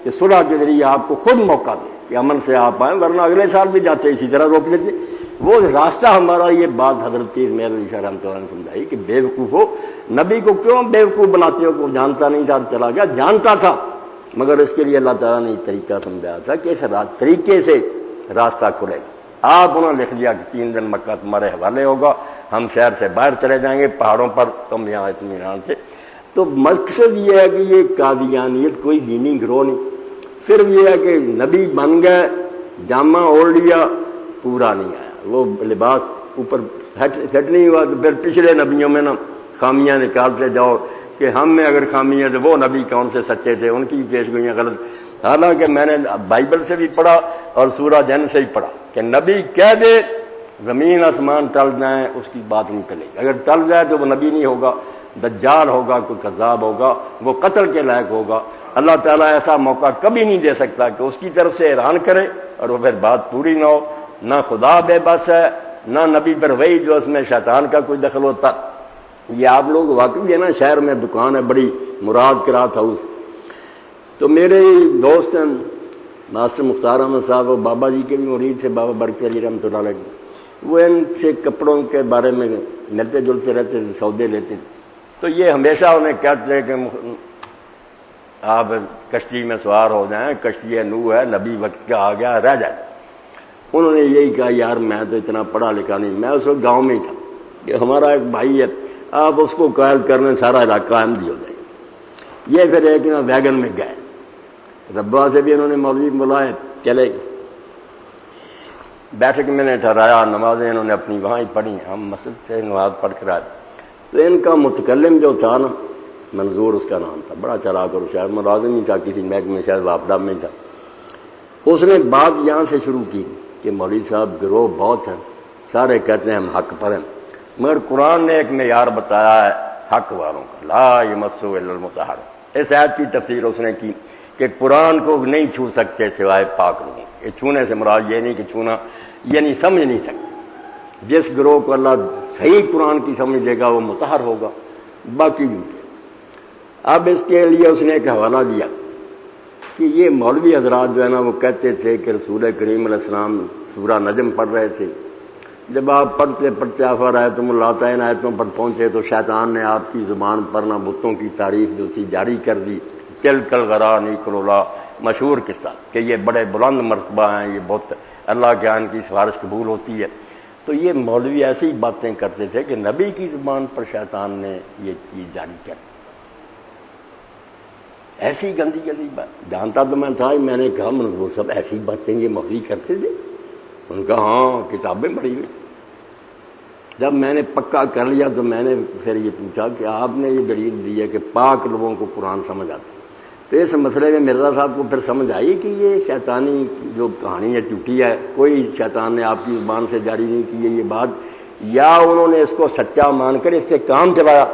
کہ صلح کے ذریعے آپ کو خود موقع دیں کہ امن سے آپ آئیں، ورنہ اگلے سال بھی جاتے اسی طرح روک لیتے. وہ راستہ ہمارا، یہ بات حضرت میرے علی شاہ رحمۃ اللہ نے سمجھائی کہ بے وقوف ہو، نبی کو کیوں بے وقوف بناتے ہو؟ کو جانتا نہیں تھا چلا گیا، جانتا تھا مگر اس کے لیے اللہ تعالیٰ نے طریقہ سمجھایا تھا کہ اس طریقے سے راستہ کھلے گا. آپ انہوں نے لکھ لیا کہ 3 دن مکہ تمہارے حوالے ہوگا، ہم شہر سے باہر چلے جائیں گے پہاڑوں پر، تم یہاں اطمینان سے. تو مقصد یہ ہے کہ یہ قادیانیت کوئی دینی گروہ نہیں، صرف یہ ہے کہ نبی بن گئے، جامہ اوڑھ لیا، پورا نہیں آیا، وہ لباس اوپر فٹ نہیں ہوا. تو پھر پچھلے نبیوں میں نا خامیاں نکالتے جاؤ کہ ہم میں اگر خامیاں تو وہ نبی کون سے سچے تھے، ان کی پیش گوئیاں غلط. حالانکہ میں نے بائبل سے بھی پڑھا اور سورہ جن سے ہی پڑھا کہ نبی کہہ دے زمین آسمان ٹل جائیں اس کی بات نہیں چلے گی. اگر ٹل جائے تو وہ نبی نہیں ہوگا، دجال ہوگا، کوئی کذاب ہوگا، وہ قتل کے لائق ہوگا. اللہ تعالیٰ ایسا موقع کبھی نہیں دے سکتا کہ اس کی طرف سے اعلان کرے اور وہ پھر بات پوری نہ ہو. نہ خدا بے بس ہے، نہ نبی پر وہی جو اس میں شیطان کا کوئی دخل ہوتا. یہ آپ لوگ واقعی ہے نا، شہر میں دکان ہے بڑی، مراد قرات ہاؤس. تو میرے دوست ہیں ماسٹر مختار احمد صاحب، وہ بابا جی کے بھی مرید تھے، بابا برکت علی رحمۃ اللہ علیہ. وہ ان سے کپڑوں کے بارے میں ملتے جلتے رہتے تھے، سودے لیتے تھے. تو یہ ہمیشہ انہیں کہتے کہ آپ کشتی میں سوار ہو جائیں، کشتی نوح ہے، نبی وقت کا آ گیا، رہ جائے. انہوں نے یہی کہا یار میں تو اتنا پڑھا لکھا نہیں، میں اس وقت گاؤں میں ہی تھا کہ ہمارا ایک بھائی ہے، آپ اس کو قائل کرنے سارا علاقہ احمدی ہو جائے. یہ پھر ایک نا ویگن میں گئے، ربا سے بھی انہوں نے مولوی بلائے، چلے گئے. بیٹھک میں نے ٹھہرایا، نمازیں انہوں نے اپنی وہاں ہی پڑھی، ہم مسجد سے نماز پڑھ کر آئے. تو ان کا متکلم جو تھا نا، منظور اس کا نام تھا، بڑا چلاک اور شاید ملازم ہی تھا کسی محکمے، شاید واپڈا میں تھا. اس نے بات یہاں سے شروع کی کہ مولوی صاحب گروہ بہت ہیں، سارے کہتے ہیں ہم حق پر ہیں، مگر قرآن نے ایک معیار بتایا ہے حق والوں کا، لا یمسہ الا المطہرون. اس آیت کی تفسیر اس نے کی کہ قرآن کو نہیں چھو سکتے سوائے پاک لوگوں. یہ چھونے سے مراد یہ نہیں کہ چھونا، یعنی سمجھ نہیں سکتے. جس گروہ کو اللہ صحیح قرآن کی سمجھ دے گا وہ مطہر ہوگا، باقی جھوٹے. اب اس کے لیے اس نے ایک حوالہ دیا کہ یہ مولوی حضرات جو ہے نا وہ کہتے تھے کہ رسول کریم علیہ السلام سورہ نجم پڑھ رہے تھے. جب آپ پڑھتے پڑھتے افرأیتم اللات ان آیتوں پر پہنچے تو شیطان نے آپ کی زبان پر نہ بتوں کی تعریف جو تھی جاری کر دی. تلک الغرانیق الاولیٰ، مشہور قصہ کہ یہ بڑے بلند مرتبہ ہیں، یہ بہت اللہ کے ان کی سفارش قبول ہوتی ہے. تو یہ مولوی ایسی باتیں کرتے تھے کہ نبی کی زبان پر شیطان نے یہ چیز جاری کر دی. ایسی گندی گندی بات جانتا تو میں تھا. میں نے کہا منظور صاحب ایسی باتیں یہ مولوی کرتے تھے؟ ان کا ہاں کتابیں پڑھی ہوئی. جب میں نے پکا کر لیا تو میں نے پھر یہ پوچھا کہ آپ نے یہ دلیل دی ہے کہ پاک لوگوں کو قرآن سمجھ آتا ہے. تو اس مسئلے میں مرزا صاحب کو پھر سمجھ آئی کہ یہ شیطانی جو کہانی ہے جھوٹی ہے، کوئی شیطان نے آپ کی زبان سے جاری نہیں کی ہے یہ بات، یا انہوں نے اس کو سچا مان کر اس سے کام چلایا.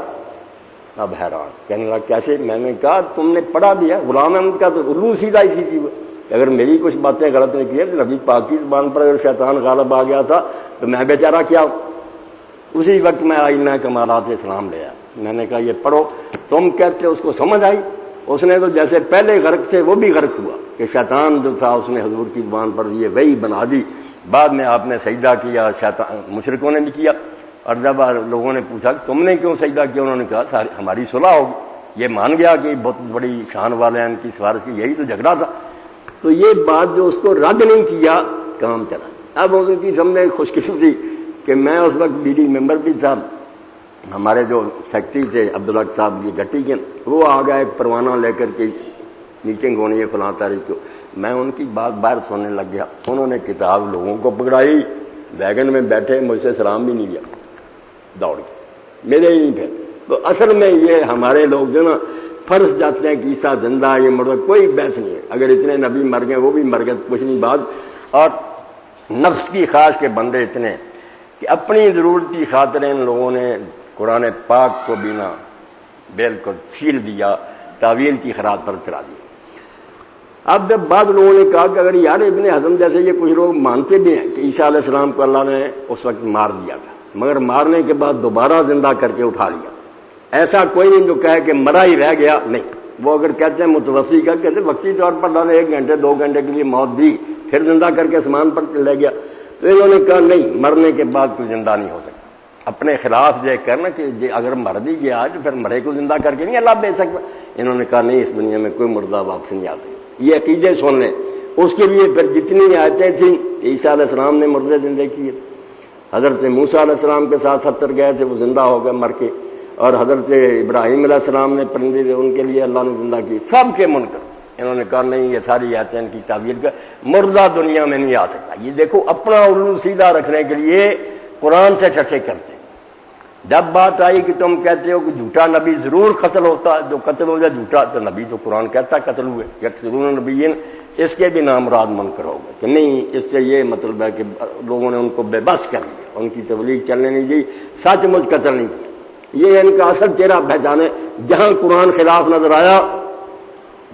اب حیران کہنے لگا کیسے؟ میں نے کہا تم نے پڑھا بھی ہے، غلام احمد کا تو الو سیدھا اسی چیز. اگر میری کچھ باتیں غلط نہیں کی ہے تو نبی پاک کی زبان پر اگر شیطان غالب آ گیا تھا تو میں بیچارہ کیا. اسی وقت میں آئینہ کمالات اسلام لے آیا. میں نے کہا یہ پڑھو. تم کہتے اس کو سمجھ آئی؟ اس نے تو جیسے پہلے غرق تھے وہ بھی غرق ہوا کہ شیطان جو تھا اس نے حضور کی زبان پر یہ وہی بنا دی بعد میں آپ نے سجدہ کیا، شیطان مشرکوں نے بھی کیا، اور جب لوگوں نے پوچھا کہ تم نے کیوں سجدہ کیا، انہوں نے کہا ہماری صلح ہوگی، یہ مان گیا کہ بہت بڑی شان والے ہیں ان کی سفارش کی، یہی تو جھگڑا تھا۔ تو یہ بات جو اس کو رد نہیں کیا، کام چلا۔ اب ان کی سامنے خوش قسمتی کہ میں اس وقت بی ڈی ممبر بھی تھا، ہمارے جو سیکٹری تھے عبدالحق صاحب یہ گٹی کے، وہ آ گیا ایک پروانہ لے کر کے میٹنگ ہونی ہے فلاں تاریخ کو، میں ان کی بات باہر سننے لگ گیا، انہوں نے کتاب لوگوں کو پکڑائی، ویگن میں بیٹھے، مجھ سے سلام بھی نہیں لیا، دوڑ کے میرے ہی نہیں پھر۔ تو اصل میں یہ ہمارے لوگ جو نا فرض جاتے ہیں کہ عیسیٰ زندہ ہے، یہ مردہ، کوئی بحث نہیں ہے، اگر اتنے نبی مر گئے وہ بھی مر گئے، کچھ نہیں بات۔ اور نفس کی خواہش کے بندے اتنے کہ اپنی ضرورت کی خاطر ان لوگوں نے قرآن پاک کو بنا بالکل چھیل دیا، تعویل کی خراج پر چلا دیا۔ اب جب بعض لوگوں نے کہا کہ اگر یار ابن حزم جیسے یہ کچھ لوگ مانتے بھی ہیں کہ عیسیٰ علیہ السلام کو اللہ نے اس وقت مار دیا تھا، مگر مارنے کے بعد دوبارہ زندہ کر کے اٹھا لیا، ایسا کوئی نہیں جو کہے کہ مرا ہی رہ گیا، نہیں۔ وہ اگر کہتے ہیں متوفی کا، کہتے ہیں وقتی طور پر اللہ نے 1 گھنٹے 2 گھنٹے کے لیے موت دی، پھر زندہ کر کے آسمان پر لے گیا، تو انہوں نے کہا نہیں، مرنے کے بعد کوئی زندہ نہیں ہو سکتا۔ اپنے خلاف یہ کرنا کہ اگر مر بھی گیا تو پھر مرے کو زندہ کر کے نہیں اللہ بھیج سکتا۔ انہوں نے کہا نہیں، اس دنیا میں کوئی مردہ واپس نہیں آ سکتا، یہ عقیدے سن لیں۔ اس کے لیے پھر جتنی آیتیں تھیں، عیسیٰ علیہ السلام نے مردے زندے کیے، حضرت موسیٰ علیہ السلام کے ساتھ 70 گئے تھے، وہ زندہ ہو گئے مر کے، اور حضرت ابراہیم علیہ السلام نے پرندے تھے، ان کے لیے اللہ نے زندہ کی، سب کے منکر۔ انہوں نے کہا نہیں، یہ ساری آیتیں ان کی تعبیر کا، مردہ دنیا میں نہیں آ سکتا۔ یہ دیکھو اپنا الو سیدھا رکھنے کے لیے قرآن سے ٹھٹھے کرتے ہیں۔ جب بات آئی کہ تم کہتے ہو کہ جھوٹا نبی ضرور قتل ہوتا، جو قتل ہو جائے جھوٹا، تو نبی تو قرآن کہتا قتل ہوئے، یقتلون نبیین، اس کے بھی نام مراد منکر ہو گئے کہ نہیں، اس سے یہ مطلب ہے کہ لوگوں نے ان کو بے بس کر دیا، ان کی تبلیغ چلنے نہیں دی، سچ مچ قتل نہیں کیا۔ یہ ان کا اصل چہرہ پہچانے، جہاں قرآن خلاف نظر آیا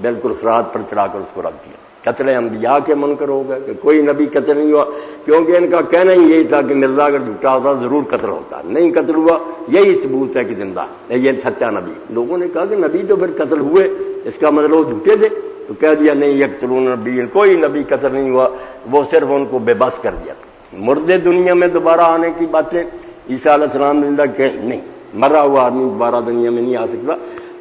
بالکل فرات پر چڑھا کر اس کو رکھ دیا۔ قتل انبیاء کے منکر ہو گئے کہ کوئی نبی قتل نہیں ہوا، کیونکہ ان کا کہنا ہی یہی تھا کہ مرزا اگر جھوٹا ہوتا ضرور قتل ہوتا، نہیں قتل ہوا، یہی ثبوت ہے کہ زندہ ہے، یہ سچا نبی۔ لوگوں نے کہا کہ نبی تو پھر قتل ہوئے، اس کا مطلب وہ جھوٹے تھے، تو کہہ دیا نہیں، یقتلون نبی، کوئی نبی قتل نہیں ہوا، وہ صرف ان کو بے بس کر دیا۔ مردے دنیا میں دوبارہ آنے کی باتیں عیسیٰ علیہ السلام زندہ کہ نہیں، مرا ہوا آدمی دوبارہ دنیا میں نہیں آ سکتا۔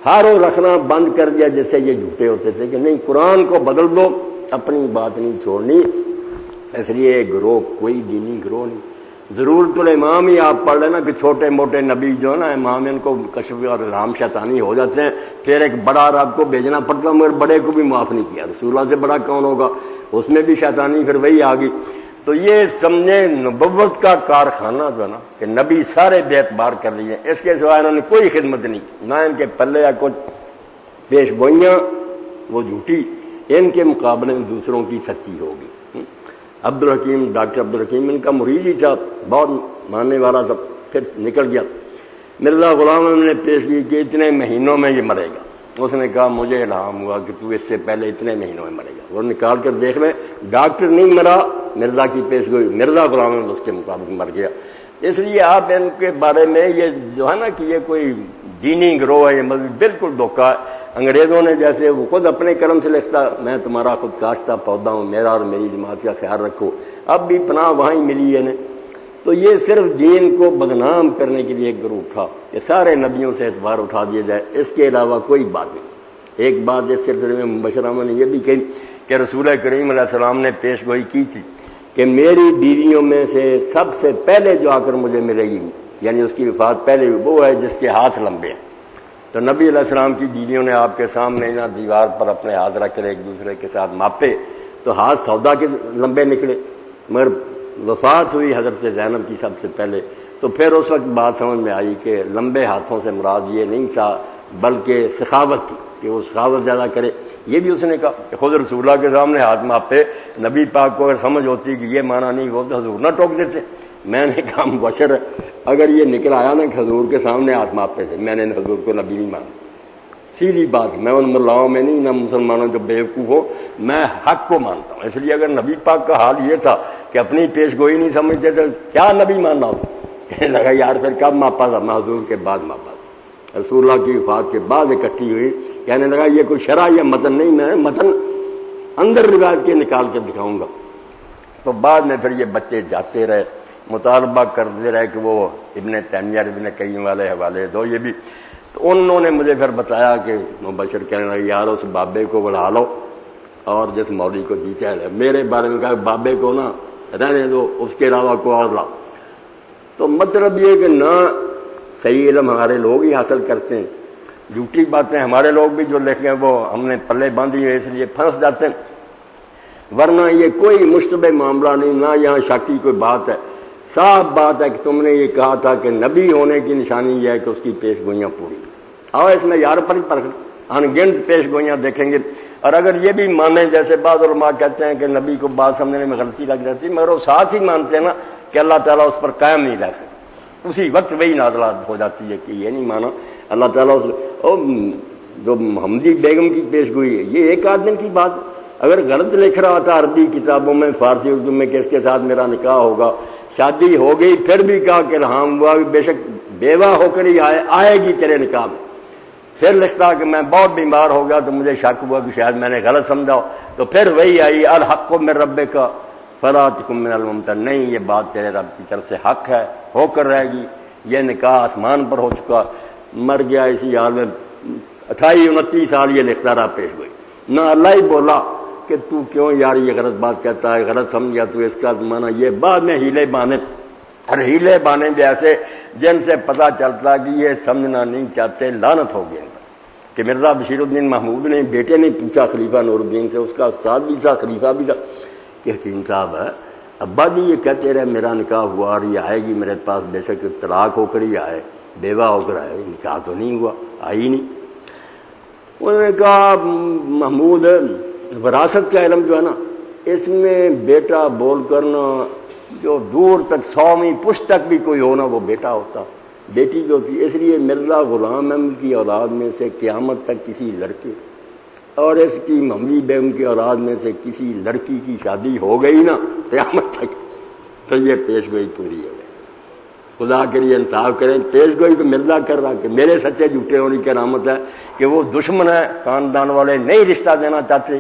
ہارو رکھنا بند کر دیا، جیسے یہ جھوٹے ہوتے تھے کہ نہیں، قرآن کو بدل دو، اپنی بات نہیں چھوڑنی۔ اس لیے گروہ کوئی دینی گروہ نہیں، ضرورت الامام ہی آپ پڑھ لینا کہ چھوٹے موٹے نبی جو ہے نا امام، ان کو کشف اور الہام شیطانی ہو جاتے ہیں، پھر ایک بڑا رب کو بھیجنا پڑتا، مگر بڑے کو بھی معاف نہیں کیا، رسول اللہ سے بڑا کون ہوگا، اس میں بھی شیطانی پھر وہی آ گئی۔ تو یہ سمجھے نبوت کا کارخانہ جو ہے نا کہ نبی سارے بے اعتبار کر لیے، اس کے سوائے انہوں نے کوئی خدمت نہیں کی، نہ ان کے پلے یا کچھ پیش گوئیاں وہ جھوٹی، ان کے مقابلے میں دوسروں کی سچی ہوگی۔ عبدالحکیم، ڈاکٹر عبدالحکیم ان کا مرید ہی تھا، بہت ماننے والا تھا، پھر نکل گیا۔ مرزا غلام احمد نے پیش کی کہ اتنے مہینوں میں یہ مرے گا، اس نے کہا مجھے الہام ہوا کہ تو اس سے پہلے اتنے مہینوں میں مرے گا، وہ نکال کر دیکھ لیں، ڈاکٹر نہیں مرا، مرزا کی پیش گوئی، مرزا غلام احمد اس کے مقابلے مر گیا۔ اس لیے آپ ان کے بارے میں یہ جو ہے نا کہ یہ کوئی دینی گروہ ہے، یہ مذہب بالکل دھوکہ ہے۔ انگریزوں نے جیسے وہ خود اپنے کرم سے لکھتا میں تمہارا خود کاشتہ پودا ہوں، میرا اور میری جماعت کا خیال رکھو، اب بھی پناہ وہاں ہی ملی ہے۔ تو یہ صرف دین کو بدنام کرنے کے لیے ایک گروہ تھا کہ سارے نبیوں سے اعتبار اٹھا دیا جائے، اس کے علاوہ کوئی بات نہیں۔ ایک بات اس سلسلے میں مبشر احمد نے یہ بھی کہی کہ رسول کریم علیہ السلام نے پیش گوئی کی تھی کہ میری بیویوں میں سے سب سے پہلے جو آ کر مجھے ملے گی، یعنی اس کی وفات پہلے وہ ہے جس کے ہاتھ لمبے ہیں۔ تو نبی علیہ السلام کی بیویوں نے آپ کے سامنے نا دیوار پر اپنے ہاتھ رکھ کر ایک دوسرے کے ساتھ ماپے تو ہاتھ سودا کے لمبے نکلے، مگر وفات ہوئی حضرت زینب کی سب سے پہلے، تو پھر اس وقت بات سمجھ میں آئی کہ لمبے ہاتھوں سے مراد یہ نہیں تھا بلکہ سخاوت تھی کہ وہ سخاوت زیادہ کرے۔ یہ بھی اس نے کہا کہ خود رسول اللہ کے سامنے ہاتھ ماپے، نبی پاک کو اگر سمجھ ہوتی کہ یہ معنی نہیں وہ تو حضور نہ ٹوک دیتے۔ میں نے کہا مبشر اگر یہ نکل آیا نا کہ حضور کے سامنے ہاتھ ماپتے تھے، میں نے حضور کو نبی نہیں مانا، سیدھی بات، میں ان ملاؤں میں نہیں، نہ مسلمانوں جو بیوقوف ہو، میں حق کو مانتا ہوں۔ اس لیے اگر نبی پاک کا حال یہ تھا کہ اپنی پیش گوئی نہیں سمجھتے تو کیا نبی ماننا ہو؟ کہنے لگا یار پھر کب ماپا تھا؟ میں حضور کے بعد ماپا تھا، رسول اللہ کی وفات کے بعد اکٹھی ہوئی۔ کہنے لگا یہ کوئی شرح یا متن نہیں، میں متن اندر روایت کے نکال کے دکھاؤں گا۔ تو بعد میں پھر یہ بچے جاتے رہے، مطالبہ کرتے رہے کہ وہ ابن تیمیہ ابن قیم والے حوالے دو، یہ بھی. تو انہوں نے مجھے پھر بتایا کہ مبشر کہنے لگے یار اس بابے کو بلا لو اور جس مولوی کو جیتے ہے. میرے بارے میں کہا بابے کو نا رہنے دو، اس کے علاوہ کو اور لاؤ. تو مطلب یہ کہ نہ صحیح علم ہمارے لوگ ہی حاصل کرتے ہیں، جھوٹی باتیں ہمارے لوگ بھی جو لکھیں وہ ہم نے پلے باندھی ہے، اس لیے پھنس جاتے ہیں. ورنہ یہ کوئی مشتبہ معاملہ نہیں، نہ یہاں شک کی کوئی بات ہے. صاف بات ہے کہ تم نے یہ کہا تھا کہ نبی ہونے کی نشانی یہ ہے کہ اس کی پیش گوئیاں پوری. اور اس میں یار پر ہی پرکھ انگنت پیش گوئیاں دیکھیں گے. اور اگر یہ بھی مانیں جیسے بعض علماء کہتے ہیں کہ نبی کو بات سمجھنے میں غلطی لگ جاتی، مگر وہ ساتھ ہی مانتے ہیں نا کہ اللہ تعالیٰ اس پر قائم نہیں رہ سکتا، اسی وقت وہی نازلات ہو جاتی ہے کہ یہ نہیں مانا اللہ تعالیٰ جو محمدی بیگم کی پیش گوئی ہے یہ ایک آدمی کی بات. اگر غلط لکھ رہا تھا عربی کتابوں میں فارسی اردو میں کہ اس کے ساتھ میرا نکاح ہوگا، شادی ہو گئی، پھر بھی کہا کہ ہاں ہوا بے شک بیوہ ہو کر ہی آئے گی تیرے نکاح میں. پھر لکھتا کہ میں بہت بیمار ہو گیا تو مجھے شک ہوا کہ شاید میں نے غلط سمجھا ہو، تو پھر وہی آئی الحق من ربک فلا تکن من الممترین. نہیں، یہ بات تیرے رب کی طرف سے حق ہے، ہو کر رہے گی. یہ نکاح آسمان پر ہو چکا، مر گیا اسی حال میں 28-29 سال یہ لکھتا رہا پیش گوئی. نہ اللہ ہی بولا کہ تو کیوں یار یہ غلط بات کہتا ہے، غلط سمجھ گیا تو اس کا مانا یہ. بعد میں ہیلے بانے، اور ہیلے بانے جیسے جن سے پتہ چلتا کہ یہ سمجھنا نہیں چاہتے، لعنت ہو گیا کہ مرزا بشیر الدین محمود نے بیٹے نے پوچھا خلیفہ نور الدین سے، اس کا استاد بھی تھا خلیفہ بھی تھا، کہ حکیم صاحب ہے ابا جی یہ کہتے رہے میرا نکاح ہوا اور یہ آئے گی میرے پاس، بے شک طلاق ہو کر ہی آئے، بیوہ ہو کر آئے، نکاح تو نہیں ہوا، آئی نہیں. انہوں نے کہا محمود وراثت کا علم جو ہے نا اس میں بیٹا بول کرنا جو دور تک 100ویں پشت تک بھی کوئی ہونا وہ بیٹا ہوتا، بیٹی جو ہوتی. اس لیے مرزا غلام احمد کی اولاد میں سے قیامت تک کسی لڑکے اور اس کی محمدی بیگم کی اولاد میں سے کسی لڑکی کی شادی ہو گئی نا قیامت تک تو یہ پیش گوئی پوری ہو گئی. خدا کے لیے انصاف کریں، پیش گوئی تو مرزا کر رہا کہ میرے سچے جھوٹے ہونے کی علامت ہے کہ وہ دشمن ہے، خاندان والے نہیں رشتہ دینا چاہتے.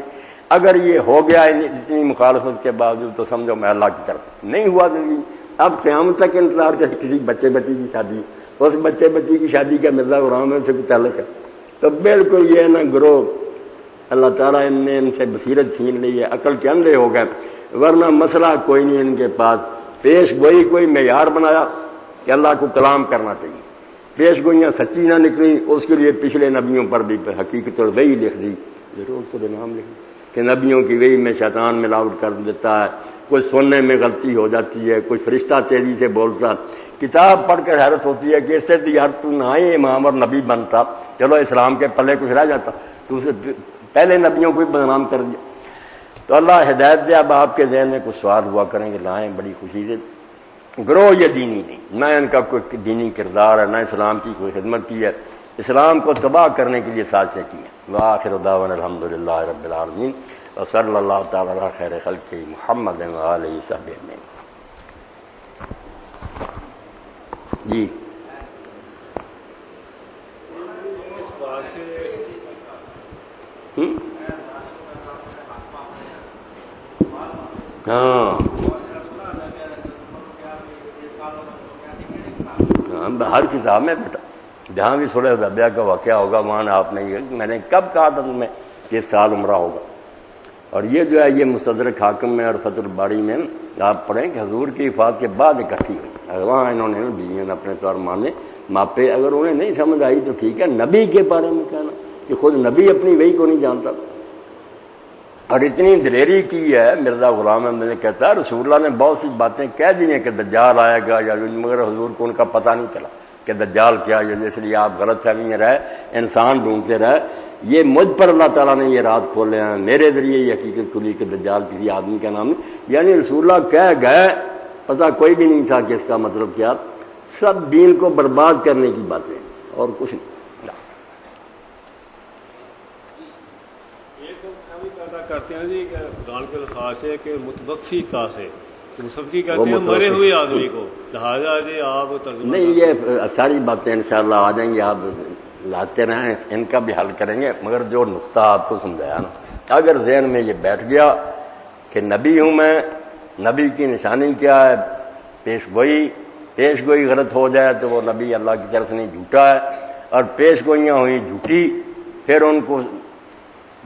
اگر یہ ہو گیا اتنی مخالفت کے باوجود تو سمجھو میں اللہ کی طرف نہیں ہوا زندگی. اب قیامت تک انتظار کر کسی بچے بچی کی شادی، اس بچے بچی کی شادی کا مرزا غلام سے کوئی تعلق ہے؟ تو بالکل یہ نہ گروہ اللہ تعالیٰ نے ان سے بصیرت چھین لی ہے، عقل کے اندھے ہو گئے. ورنہ مسئلہ کوئی نہیں ان کے پاس. پیش گوئی کوئی معیار بنایا کہ اللہ کو کلام کرنا چاہیے، پیش گوئیاں سچی نہ نکلی اس کے لیے پچھلے نبیوں پر بھی حقیقت وہی لکھ دی، ضرور تو نام لکھ کہ نبیوں کی وہی میں شیطان ملاوٹ کر دیتا ہے، کوئی سننے میں غلطی ہو جاتی ہے، کوئی فرشتہ تیزی سے بولتا. کتاب پڑھ کر حیرت ہوتی ہے کہ اس سے تو یار تو نہ ہی امام اور نبی بنتا، چلو اسلام کے پلے کچھ رہ جاتا، تو اسے پہلے نبیوں کو بھی بدنام کر دیا. تو اللہ ہدایت دے. اب آپ کے ذہن میں کچھ سوال ہوا کریں گے، لائیں بڑی خوشی سے. گروہ یہ دینی نہیں، نہ ان کا کوئی دینی کردار ہے، نہ اسلام کی کوئی خدمت کی ہے، اسلام کو تباہ کرنے کے لیے سازشیں کی ہیں. وآخر دعوانا الحمدللہ رب العالمین وصلی اللہ تعالی علی خیر خلقہ محمد وآلہ وصحبہ اجمعین. جی ہاں ہر کتاب میں بیٹا جہاں بھی سورہ حدیبیہ کا واقعہ ہوگا وہاں آپ نے یہ میں نے کب کہا تھا تمہیں کہ اس سال عمرہ ہوگا. اور یہ جو ہے یہ مستدرک حاکم میں اور فتح الباری میں آپ پڑھیں کہ حضور کی وفات کے بعد اکٹھی ہوئی. وہاں انہوں نے بیویوں نے اپنے طور مانے ماپے. اگر انہیں نہیں سمجھ آئی تو ٹھیک ہے، نبی کے بارے میں کہنا کہ خود نبی اپنی وحی کو نہیں جانتا. اور اتنی دلیری کی ہے مرزا غلام احمد نے کہتا ہے رسول اللہ نے بہت سی باتیں کہہ دی ہیں کہ دجال آئے گا یا مگر حضور کو ان کا پتہ نہیں چلا کہ دجال کیا. اس لیے آپ غلط فہمی میں رہے، انسان ڈھونڈتے رہے. یہ مجھ پر اللہ تعالیٰ نے یہ راز کھولے ہیں، میرے ذریعے یہ حقیقت کھلی کہ دجال کسی آدمی کا نام ہے. یعنی رسول اللہ کہہ گئے، پتہ کوئی بھی نہیں تھا کہ اس کا مطلب کیا. سب دین کو برباد کرنے کی باتیں اور کچھ نہیں. کرتے ہیں جی قرآن کے الفاظ ہے کہ متوفی کا سے مصفی کہتے ہیں مرے ہوئے آدمی کو، لہٰذا جی آپ ترجمہ نہیں یہ ساری باتیں انشاءاللہ آ جائیں گی، آپ لاتے رہیں، ان کا بھی حل کریں گے. مگر جو نقطہ آپ کو سمجھایا نا، اگر ذہن میں یہ بیٹھ گیا کہ نبی ہوں میں نبی کی نشانی کیا ہے؟ پیش گوئی غلط ہو جائے تو وہ نبی اللہ کی طرف نہیں جھوٹا ہے، اور پیش گوئیاں ہوئی جھوٹی، پھر ان کو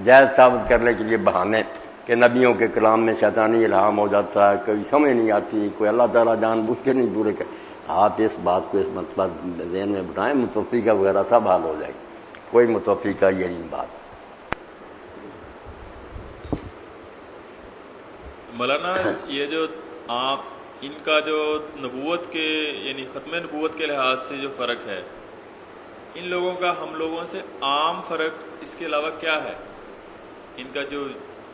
جائز ثابت کرنے کے لیے بہانے کہ نبیوں کے کلام میں شیطانی الہام ہو جاتا ہے، کوئی سمجھ نہیں آتی، کوئی اللہ تعالیٰ جان بوجھ کے نہیں پورے کر. آپ اس بات کو اس مطلب ذہن میں بٹائیں، متوفیقہ وغیرہ سب حل ہو جائے گی، کوئی متوفیقہ یہ نہیں بات. مولانا یہ جو آپ ان کا جو نبوت کے یعنی ختم نبوت کے لحاظ سے جو فرق ہے ان لوگوں کا ہم لوگوں سے عام فرق اس کے علاوہ کیا ہے؟ ان کا جو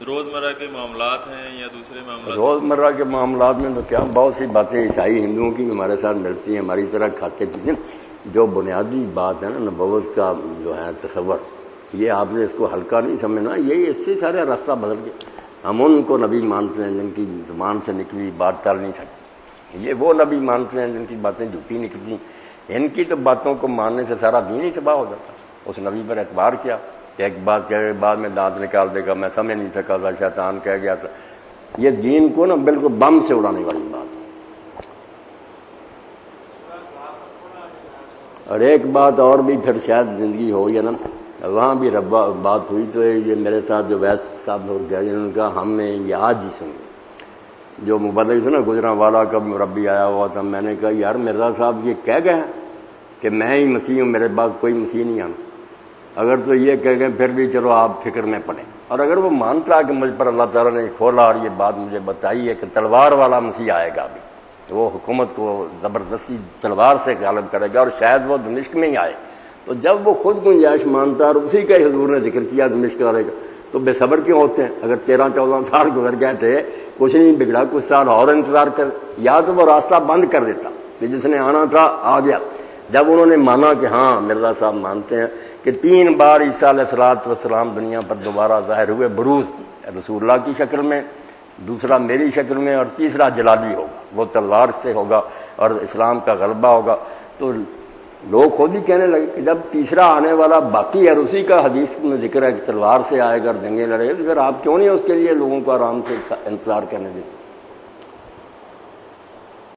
روزمرہ کے معاملات ہیں یا دوسرے معاملات؟ روزمرہ کے معاملات میں تو کیا بہت سی باتیں عیسائی ہندوؤں کی ہمارے ساتھ ملتی ہیں، ہماری طرح کھاتے پیتے. جو بنیادی بات ہے نا نبوت کا جو ہے تصور، یہ آپ نے اس کو ہلکا نہیں سمجھنا، یہی اس سے سارے راستہ بدل گیا. ہم ان کو نبی مانتے ہیں جن کی زبان سے نکلی بات ٹال نہیں سکتی، یہ وہ نبی مانتے ہیں جن کی باتیں جھوٹی نکلتی. ان کی تو باتوں کو ماننے سے سارا دین ہی تباہ ہو جاتا. اس نبی پر اعتبار کیا کہ ایک بات کہے بعد میں دانت نکال دے گا، میں سمجھ نہیں سکا تھا، شیطان کہہ گیا تھا. یہ دین کو نا بالکل بم سے اڑانے والی بات. اور ایک بات اور بھی پھر شاید زندگی ہو یا نا، وہاں بھی بات ہوئی تو یہ میرے ساتھ جو ویس صاحب ہو گیا جنہوں نے کہا ہم نے یہ آج ہی سنی، جو مبلغ تھا نا گجراں والا کا مربی آیا ہوا تھا. میں نے کہا یار مرزا صاحب یہ کہہ گئے کہ میں ہی مسیح ہوں، میرے بعد کوئی مسیح نہیں آنا. اگر تو یہ کہہ گئے پھر بھی چلو آپ فکر میں پڑیں، اور اگر وہ مانتا ہے کہ مجھ پر اللہ تعالیٰ نے کھولا اور یہ بات مجھے بتائی ہے کہ تلوار والا مسیح آئے گا ابھی، وہ حکومت کو زبردستی تلوار سے غالب کرے گا، اور شاید وہ دمشق میں ہی آئے. تو جب وہ خود گنجائش مانتا اور اسی کا حضور نے ذکر کیا دمشق والے کا، تو بے صبر کیوں ہوتے ہیں؟ اگر 13-14 سال گزر گئے تھے، کچھ نہیں بگڑا، کچھ سال اور انتظار کر، یا تو وہ راستہ بند کر دیتا کہ جس نے آنا تھا آ گیا. جب انہوں نے مانا کہ ہاں مرزا صاحب مانتے ہیں کہ 3 بار عیسیٰ علیہ الصلوۃ والسلام دنیا پر دوبارہ ظاہر ہوئے، بروز رسول اللہ کی شکل میں، دوسرا میری شکل میں، اور تیسرا جلالی ہوگا، وہ تلوار سے ہوگا اور اسلام کا غلبہ ہوگا. تو لوگ خود ہی کہنے لگے کہ جب تیسرا آنے والا باقی ہے اور اسی کا حدیث میں ذکر ہے کہ تلوار سے آئے گا اور جنگیں لڑے گا، تو پھر آپ کیوں نہیں اس کے لیے لوگوں کو آرام سے انتظار کرنے دیتے؟